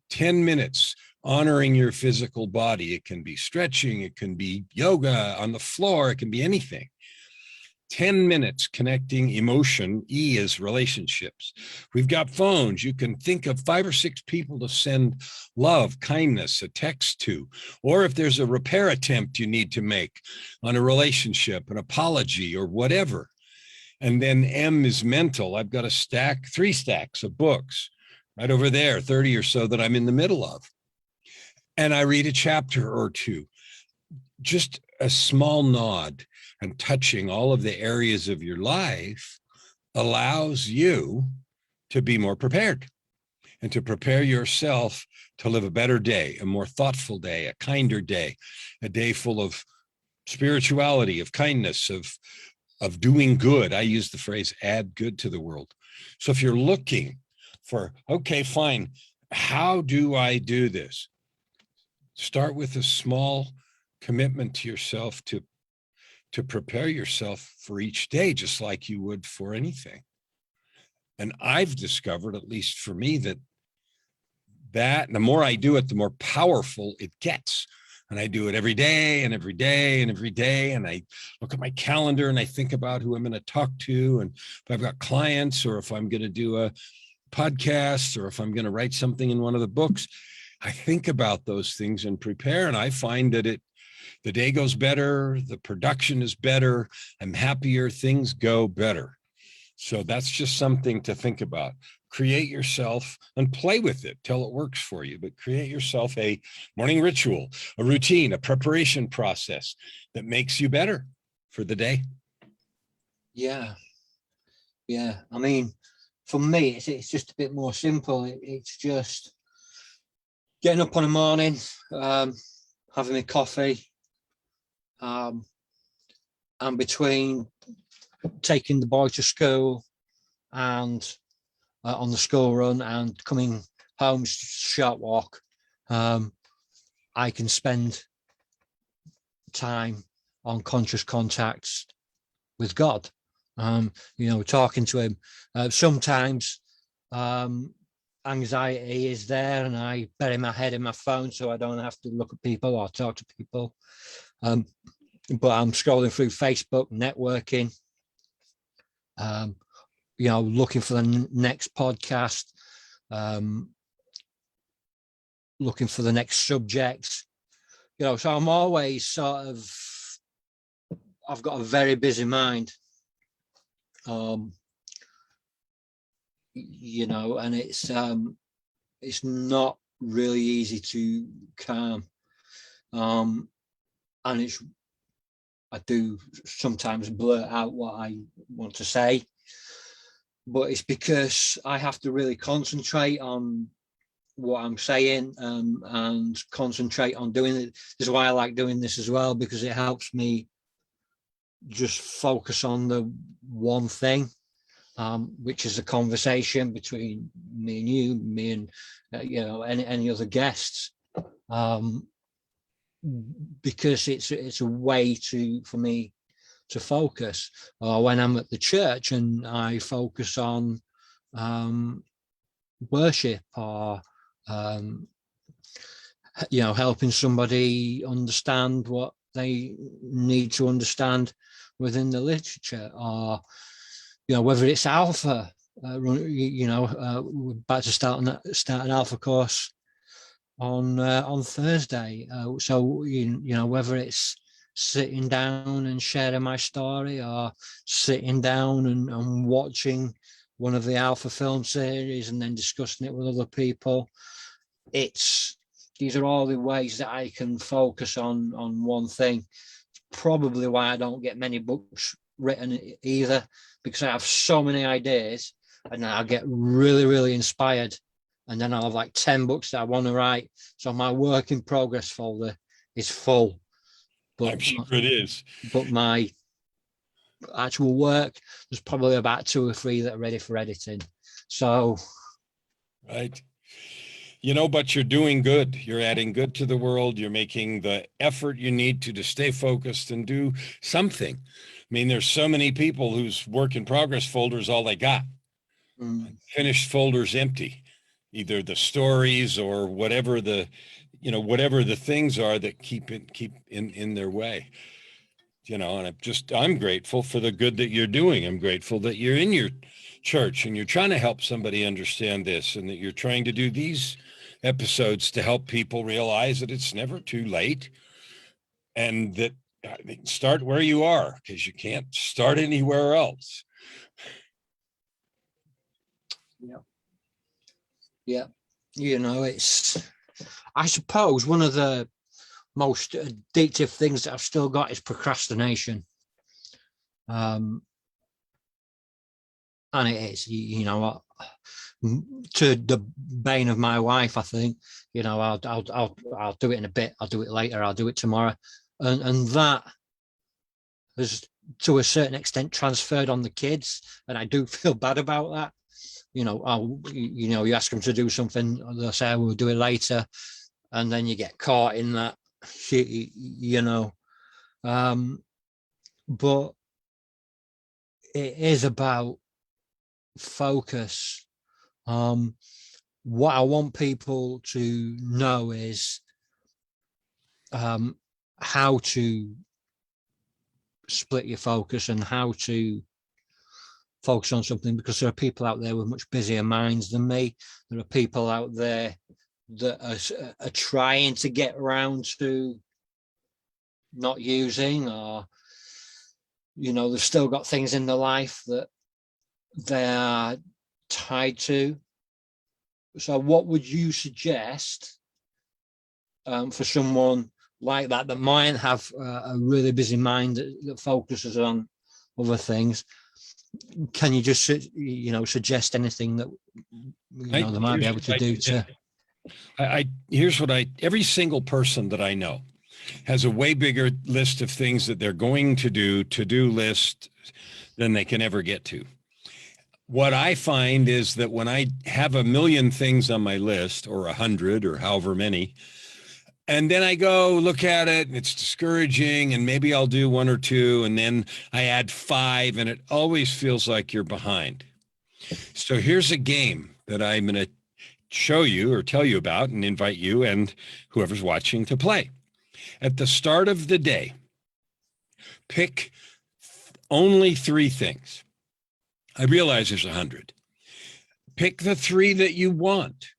10 minutes honoring your physical body. It can be stretching, it can be yoga on the floor, it can be anything. 10 minutes connecting emotion. E is relationships. We've got phones. You can think of 5 or 6 people to send love, kindness, a text to, or if there's a repair attempt you need to make on a relationship, an apology or whatever. And then M is mental. I've got 3 stacks of books right over there, 30 or so that I'm in the middle of. And I read a chapter or two. Just a small nod and touching all of the areas of your life allows you to be more prepared and to prepare yourself to live a better day, a more thoughtful day, a kinder day, a day full of spirituality, of kindness, of doing good. I use the phrase add good to the world. So if you're looking for, okay, fine, how do I do this? Start with a small commitment to yourself to prepare yourself for each day, just like you would for anything. And I've discovered, at least for me, that the more I do it, the more powerful it gets. And I do it every day and every day and every day. And I look at my calendar and I think about who I'm going to talk to, and if I've got clients, or if I'm going to do a podcast, or if I'm going to write something in one of the books. I think about those things and prepare. And I find that The day goes better, the production is better, I'm happier, things go better. So that's just something to think about. Create yourself and play with it till it works for you, but create yourself a morning ritual, a routine, a preparation process that makes you better for the day. Yeah. I mean, for me, it's just a bit more simple. It's just getting up on a morning, having my coffee, and between taking the boy to school and on the school run and coming home, short walk, I can spend time on conscious contacts with God, talking to him. Sometimes anxiety is there and I bury my head in my phone so I don't have to look at people or talk to people. But I'm scrolling through Facebook, networking, looking for the next podcast, looking for the next subject. So I'm always I've got a very busy mind. And it's not really easy to calm. And I do sometimes blurt out what I want to say, but it's because I have to really concentrate on what I'm saying, and concentrate on doing it. This is why I like doing this as well, because it helps me just focus on the one thing, which is a conversation between me and you, me and any other guests, because it's a way for me to focus. Or when I'm at the church and I focus on worship, or helping somebody understand what they need to understand within the literature, or whether it's alpha. We're about to start an alpha course on Thursday. So whether it's sitting down and sharing my story, or sitting down and watching one of the alpha film series and then discussing it with other people, these are all the ways that I can focus on one thing. Probably why I don't get many books written either, because I have so many ideas and I'll get really, really inspired, and then I'll have like 10 books that I want to write. So my work in progress folder is full. But I'm sure it is. But my actual work, there's probably about 2 or 3 that are ready for editing. So right. But you're doing good. You're adding good to the world. You're making the effort you need to stay focused and do something. I mean, there's so many people whose work in progress folders, all they got. Finished folders empty, either the stories or whatever the things are that keep in their way. And I'm grateful for the good that you're doing. I'm grateful that you're in your church and you're trying to help somebody understand this, and that you're trying to do these episodes to help people realize that it's never too late, and that start where you are, because you can't start anywhere else. Yeah. I suppose one of the most addictive things that I've still got is procrastination. And it is, to the bane of my wife, I think. I'll do it in a bit, I'll do it later, I'll do it tomorrow, and that has to a certain extent transferred on the kids, and I do feel bad about that. You ask them to do something, they'll say, we'll do it later, and then you get caught in that. But it is about focus. What I want people to know is how to split your focus and how to focus on something, because there are people out there with much busier minds than me. There are people out there that are trying to get around to not using, or, you know, they've still got things in their life that they are tied to. So what would you suggest for someone like that might have a really busy mind that focuses on other things? Can you just, you know, suggest anything that, you know, they might be able to do to? Every single person that I know has a way bigger list of things that they're going to do list, than they can ever get to. What I find is that when I have a million things on my list, or 100 or however many, and then I go look at it and it's discouraging, and maybe I'll do 1 or 2, and then I add 5, and it always feels like you're behind. So here's a game that I'm going to show you or tell you about and invite you and whoever's watching to play. At the start of the day, pick only 3 things. I realize there's 100. Pick the 3 that you want.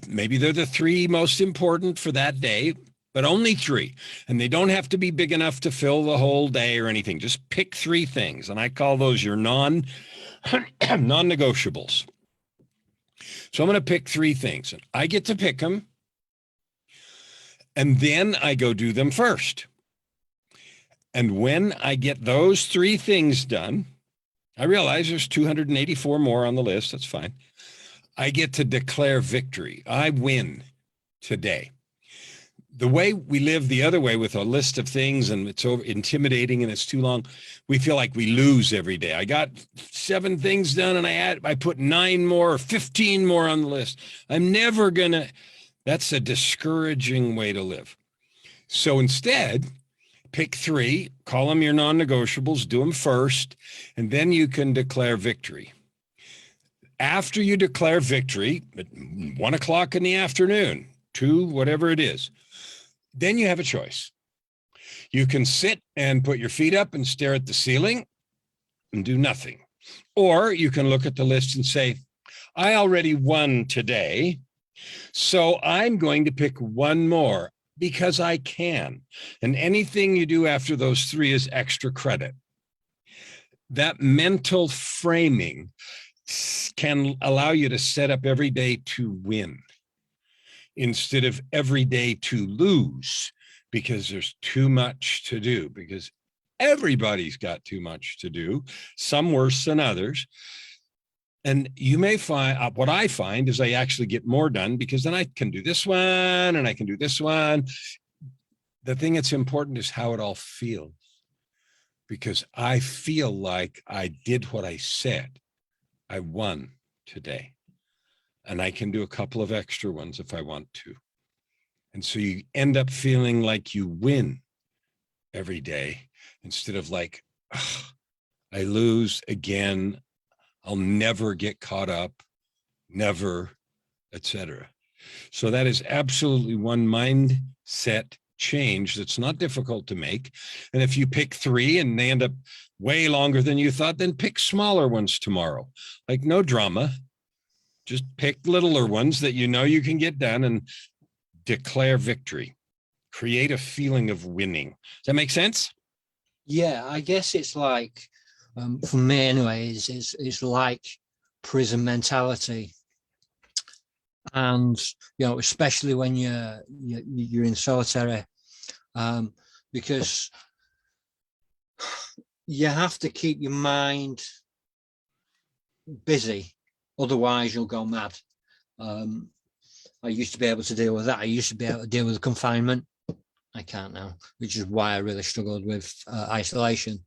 Maybe they're the 3 most important for that day, but only 3. And they don't have to be big enough to fill the whole day or anything. Just pick 3 things. And I call those your non-negotiables. So I'm going to pick 3 things, and I get to pick them. And then I go do them first. And when I get those 3 things done, I realize there's 284 more on the list. That's fine. I get to declare victory. I win today. The way we live the other way, with a list of things and it's over intimidating and it's too long, we feel like we lose every day. I got 7 things done and I put 9 more or 15 more on the list. I'm never gonna. That's a discouraging way to live. So instead, pick 3, call them your non-negotiables, do them first, and then you can declare victory. After you declare victory at 1 o'clock in the afternoon, 2, whatever it is, then you have a choice. You can sit and put your feet up and stare at the ceiling and do nothing. Or you can look at the list and say, I already won today, so I'm going to pick 1 more because I can. And anything you do after those 3 is extra credit. That mental framing can allow you to set up every day to win instead of every day to lose, because there's too much to do, because everybody's got too much to do, some worse than others. And you may find, what I find is I actually get more done, because then I can do this one and I can do this one. The thing that's important is how it all feels, because I feel like I did what I said. I won today, and I can do a couple of extra ones if I want to. And so you end up feeling like you win every day, instead of like, I lose again, I'll never get caught up, never, etc. So that is absolutely one mindset change that's not difficult to make. And if you pick 3 and they end up way longer than you thought, then pick smaller ones tomorrow. Like, no drama. Just pick littler ones that you know you can get done and declare victory. Create a feeling of winning. Does that make sense? Yeah, I guess it's like, for me anyway, it's like prison mentality. And, you know, especially when you're in solitary, because you have to keep your mind busy, otherwise you'll go mad. I used to be able to deal with that. I used to be able to deal with confinement. I can't now, which is why I really struggled with isolation.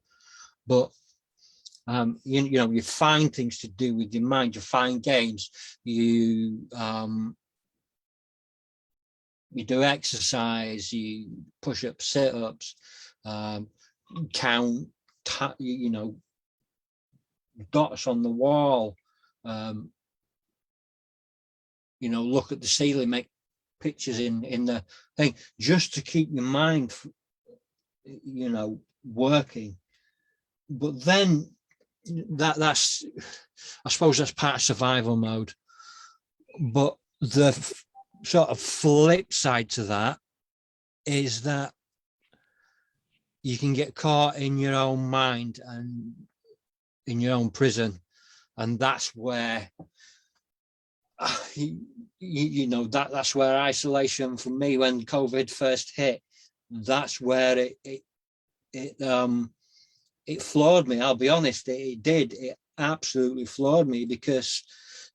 But you know, you find things to do with your mind. You find games. You do exercise. You push up, sit ups, count. You know, dots on the wall. You know, look at the ceiling, make pictures in the thing, just to keep your mind, you know, working. But then that's, I suppose that's part of survival mode. But the sort of flip side to that is that you can get caught in your own mind and in your own prison. And that's where, that's where isolation for me, when COVID first hit, that's where it floored me. I'll be honest, it did. It absolutely floored me, because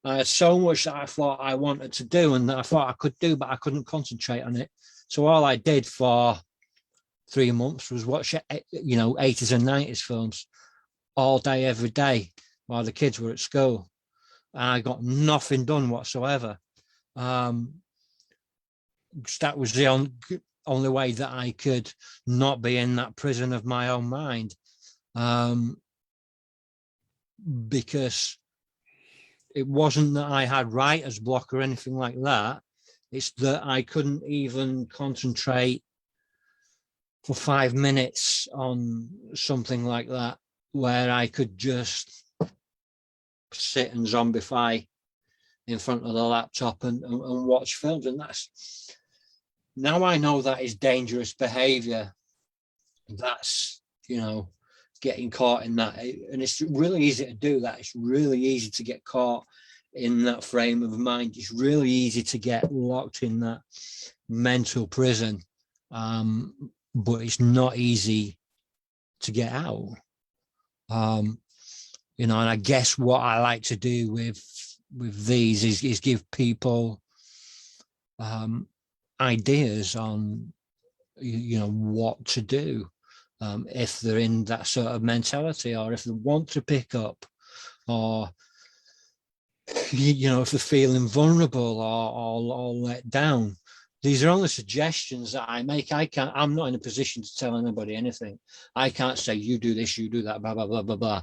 I had so much that I thought I wanted to do and that I thought I could do, but I couldn't concentrate on it. So all I did for 3 months was watch, 80s and 90s films all day, every day, while the kids were at school. And I got nothing done whatsoever. That was the only way that I could not be in that prison of my own mind. Because it wasn't that I had writer's block or anything like that. It's that I couldn't even concentrate for 5 minutes on something like that, where I could just sit and zombify in front of the laptop and watch films. And that's, now I know that is dangerous behavior. That's, getting caught in that. And it's really easy to do that. It's really easy to get caught in that frame of mind. It's really easy to get locked in that mental prison. But it's not easy to get out. And I guess what I like to do with these is give people ideas on, what to do if they're in that sort of mentality, or if they want to pick up, or if they're feeling vulnerable or let down. These are only suggestions that I make. I'm not in a position to tell anybody anything. I can't say, you do this, you do that, blah, blah, blah, blah, blah.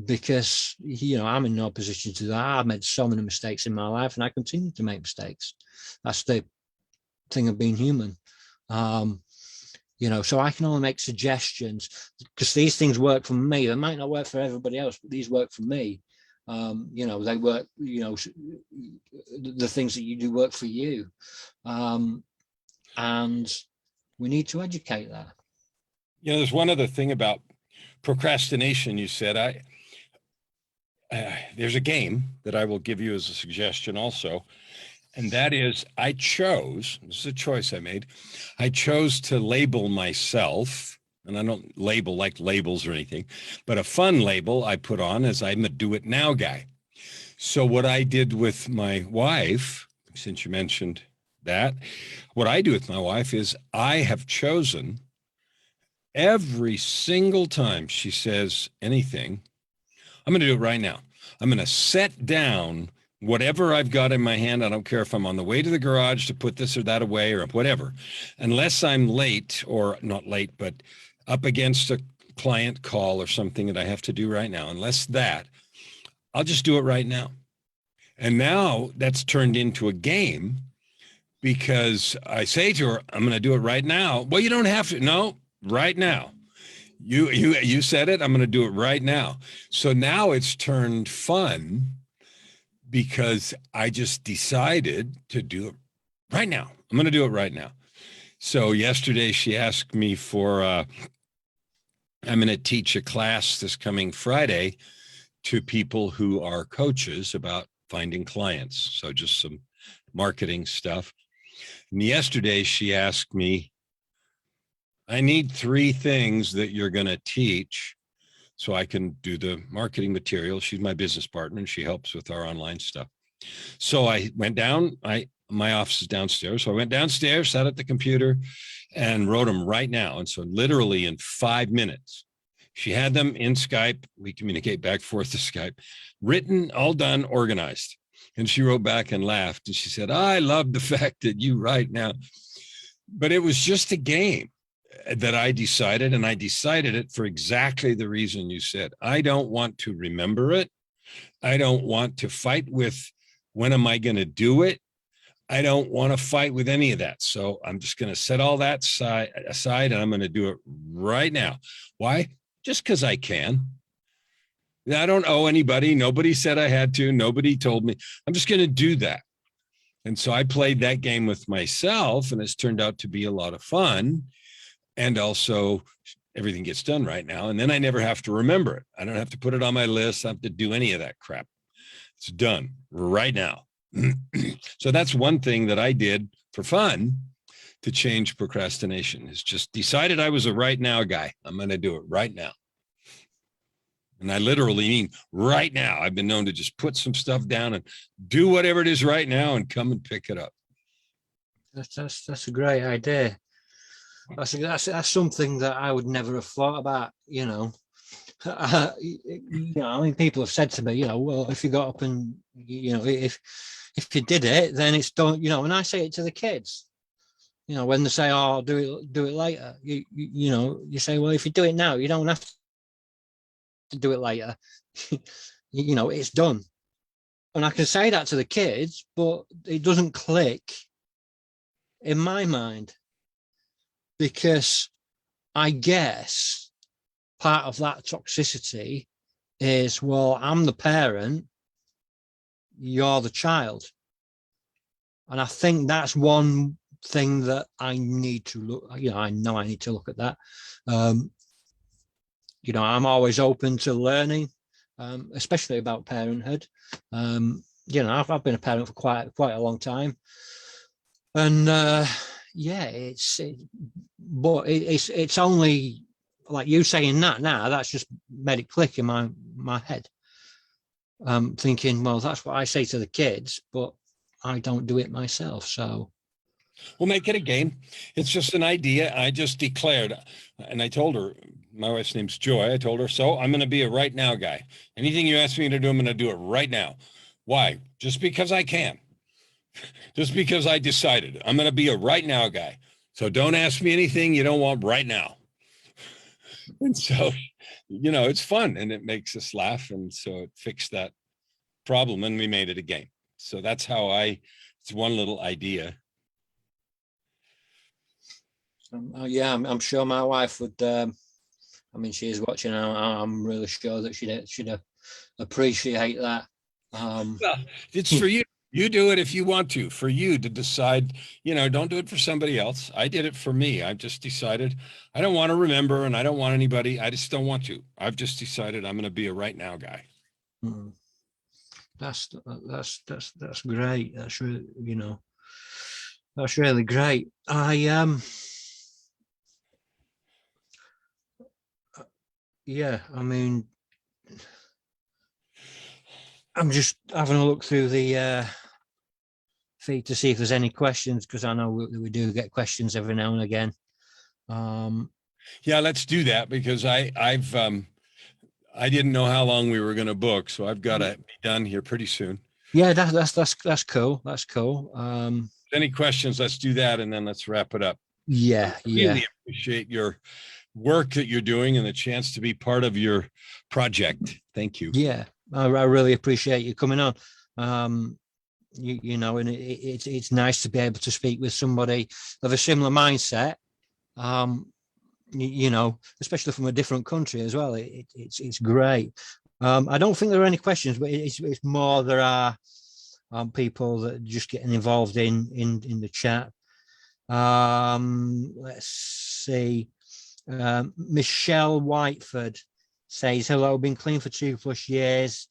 Because, I'm in no position to do that. I've made so many mistakes in my life, and I continue to make mistakes. That's the thing of being human. So I can only make suggestions, because these things work for me. They might not work for everybody else, but these work for me. They work, the things that you do work for you. And we need to educate that. There's one other thing about procrastination. You said, there's a game that I will give you as a suggestion also. And that is, this is a choice I made. I chose to label myself, and I don't label like labels or anything, but a fun label I put on is I'm a do it now guy. So what I did with my wife, since you mentioned that, what I do with my wife is I have chosen every single time she says anything, I'm going to do it right now. I'm going to set down whatever I've got in my hand. I don't care if I'm on the way to the garage to put this or that away or whatever, unless I'm late, or not late, but up against a client call or something that I have to do right now. Unless that, I'll just do it right now. And now that's turned into a game, because I say to her, I'm going to do it right now. Well, you don't have to. No, right now. You said it. I'm going to do it right now. So now it's turned fun, because I just decided to do it right now. I'm going to do it right now. So yesterday she asked me for, I'm going to teach a class this coming Friday to people who are coaches about finding clients. So just some marketing stuff. And yesterday she asked me, I need 3 things that you're going to teach so I can do the marketing material. She's my business partner, and she helps with our online stuff. So I went down, my office is downstairs. So I went downstairs, sat at the computer, and wrote them right now. And so literally in 5 minutes, she had them in Skype. We communicate back and forth to Skype, written, all done, organized. And she wrote back and laughed. And she said, I love the fact that you write now. But it was just a game that I decided, and I decided it for exactly the reason you said. I don't want to remember it. I don't want to fight with, when am I going to do it? I don't want to fight with any of that. So I'm just going to set all that aside, and I'm going to do it right now. Why? Just because I can. I don't owe anybody. Nobody said I had to. Nobody told me. I'm just going to do that. And so I played that game with myself, and it's turned out to be a lot of fun. And also, everything gets done right now. And then I never have to remember it. I don't have to put it on my list. I don't have to do any of that crap. It's done right now. So that's one thing that I did for fun to change procrastination, is just decided I was a right now guy. I'm going to do it right now. And I literally mean right now. I've been known to just put some stuff down and do whatever it is right now and come and pick it up. That's a great idea. That's something that I would never have thought about, you know. I mean, people have said to me, well, if you got up and, if you did it, then it's done, and I say it to the kids, when they say, oh, I'll do it later, you say, well, if you do it now, you don't have to do it later. It's done. And I can say that to the kids, but it doesn't click in my mind, because I guess part of that toxicity is, well, I'm the parent, you're the child. And I think that's one thing that I need to look, I know I need to look at that. I'm always open to learning, especially about parenthood. I've been a parent for quite a long time. And it's only like you saying that now, that's just made it click in my head. Thinking, well, that's what I say to the kids, but I don't do it myself. So we'll make it a game. It's just an idea. I just declared, and I told her, my wife's name's Joy. I told her, so I'm going to be a right now guy. Anything you ask me to do, I'm going to do it right now. Why? Just because I can. Just because I decided I'm going to be a right now guy. So don't ask me anything you don't want right now. And so, it's fun and it makes us laugh. And so it fixed that problem and we made it a game. So that's how it's one little idea. I'm sure my wife would, she is watching. I'm really sure that she'd appreciate that. Well, it's for you. You do it if you want to, for you to decide, don't do it for somebody else. I did it for me. I've just decided I don't want to remember and I don't want anybody. I just don't want to. I've just decided I'm going to be a right now guy. That's great. That's really, that's really great. I'm just having a look through the feed to see if there's any questions, because I know we do get questions every now and again. Yeah, let's do that, because I didn't know how long we were going to book, so I've got to be done here pretty soon. Yeah, that's cool. That's cool. Any questions? Let's do that, and then let's wrap it up. Yeah, I really appreciate your work that you're doing and the chance to be part of your project. Thank you. Yeah, I really appreciate you coming on. And it's nice to be able to speak with somebody of a similar mindset. Especially from a different country as well. It's great. I don't think there are any questions, but it's more there are people that are just getting involved in the chat. Let's see. Michelle Whiteford says, hello, been clean for 2+ years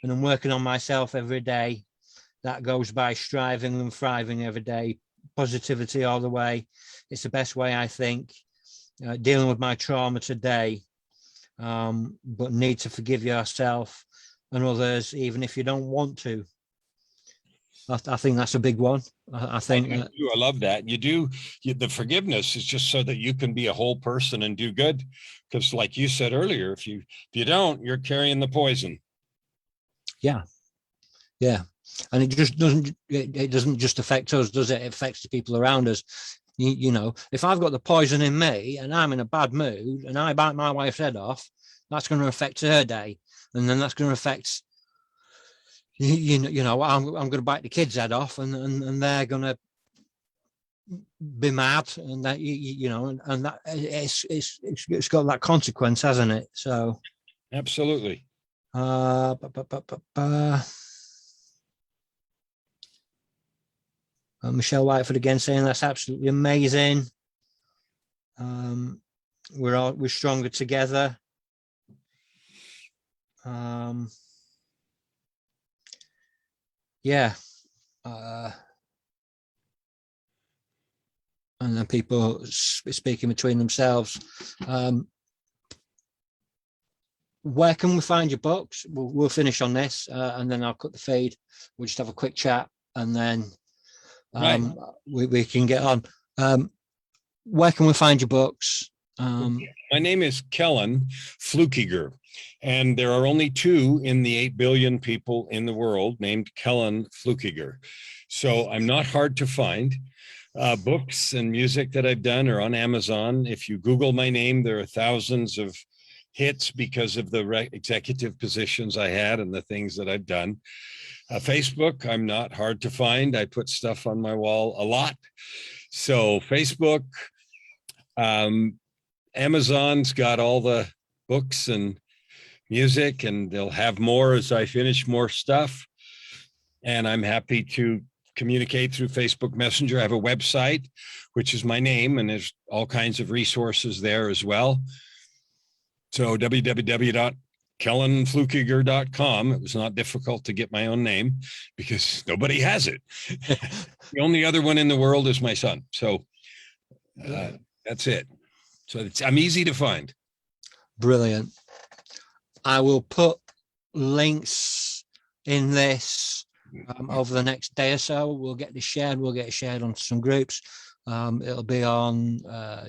and I'm working on myself every day. That goes by striving and thriving every day. Positivity all the way. It's the best way, I think. Dealing with my trauma today, but need to forgive yourself and others, even if you don't want to. I think that's a big one. I think I love that. The forgiveness is just so that you can be a whole person and do good. Because like you said earlier, if you don't, you're carrying the poison. Yeah. And it just doesn't just affect us, does it? It affects the people around us. If I've got the poison in me and I'm in a bad mood and I bite my wife's head off, that's going to affect her day. And then that's going to affect, I'm going to bite the kid's head off and they're going to be mad, and that, and that it's got that consequence, hasn't it? So. Absolutely. Michelle Whiteford again saying that's absolutely amazing. We're stronger together. Yeah. And then people speaking between themselves. Where can we find your books? We'll finish on this, and then I'll cut the feed. We'll just have a quick chat, and then we can get on. Where can we find your books? My name is Kellan Fluckiger, and there are only 2 in the 8 billion people in the world named Kellan Fluckiger. So I'm not hard to find. Books and music that I've done are on Amazon. If you Google my name, there are thousands of hits because of the executive positions I had and the things that I've done. Facebook, I'm not hard to find. I put stuff on my wall a lot. So Facebook, Amazon's got all the books and music, and they'll have more as I finish more stuff. And I'm happy to communicate through Facebook Messenger. I have a website, which is my name, and there's all kinds of resources there as well. So www.kellanfluckiger.com. It was not difficult to get my own name because nobody has it. The only other one in the world is my son. So that's it. So I'm easy to find. Brilliant. I will put links in this over the next day or so. We'll get this shared. We'll get it shared onto some groups. It'll be on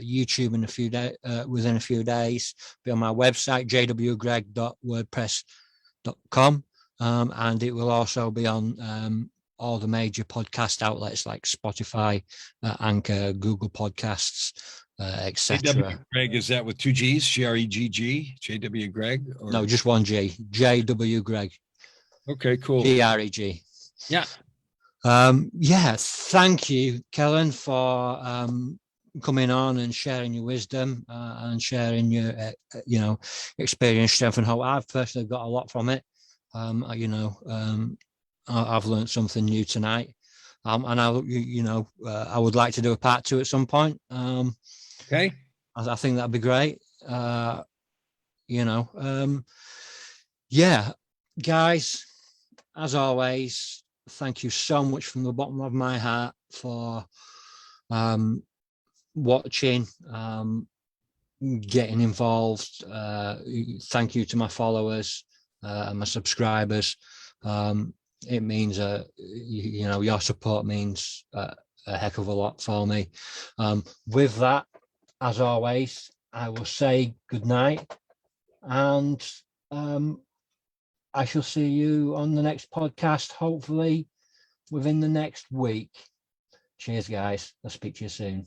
YouTube in a few days. Within a few days, be on my website jwgreg.wordpress.com, and it will also be on all the major podcast outlets like Spotify, Anchor, Google Podcasts, etc. Greg, is that with 2 G's? G-R-E-G-G? J.W. Greg? Or? No, just 1 G. J.W. Greg. Okay, cool. G-R-E-G. Yeah. Thank you, Kellan, for coming on and sharing your wisdom and sharing your experience, strength, and hope. I've personally got a lot from it. I've learned something new tonight, and I would like to do a part 2 at some point. Okay, I think that'd be great. Guys, as always, thank you so much from the bottom of my heart for watching, getting involved. Thank you to my followers and my subscribers. It means your support means a heck of a lot for me. With that, as always, I will say good night, and I shall see you on the next podcast, hopefully within the next week. Cheers, guys. I'll speak to you soon.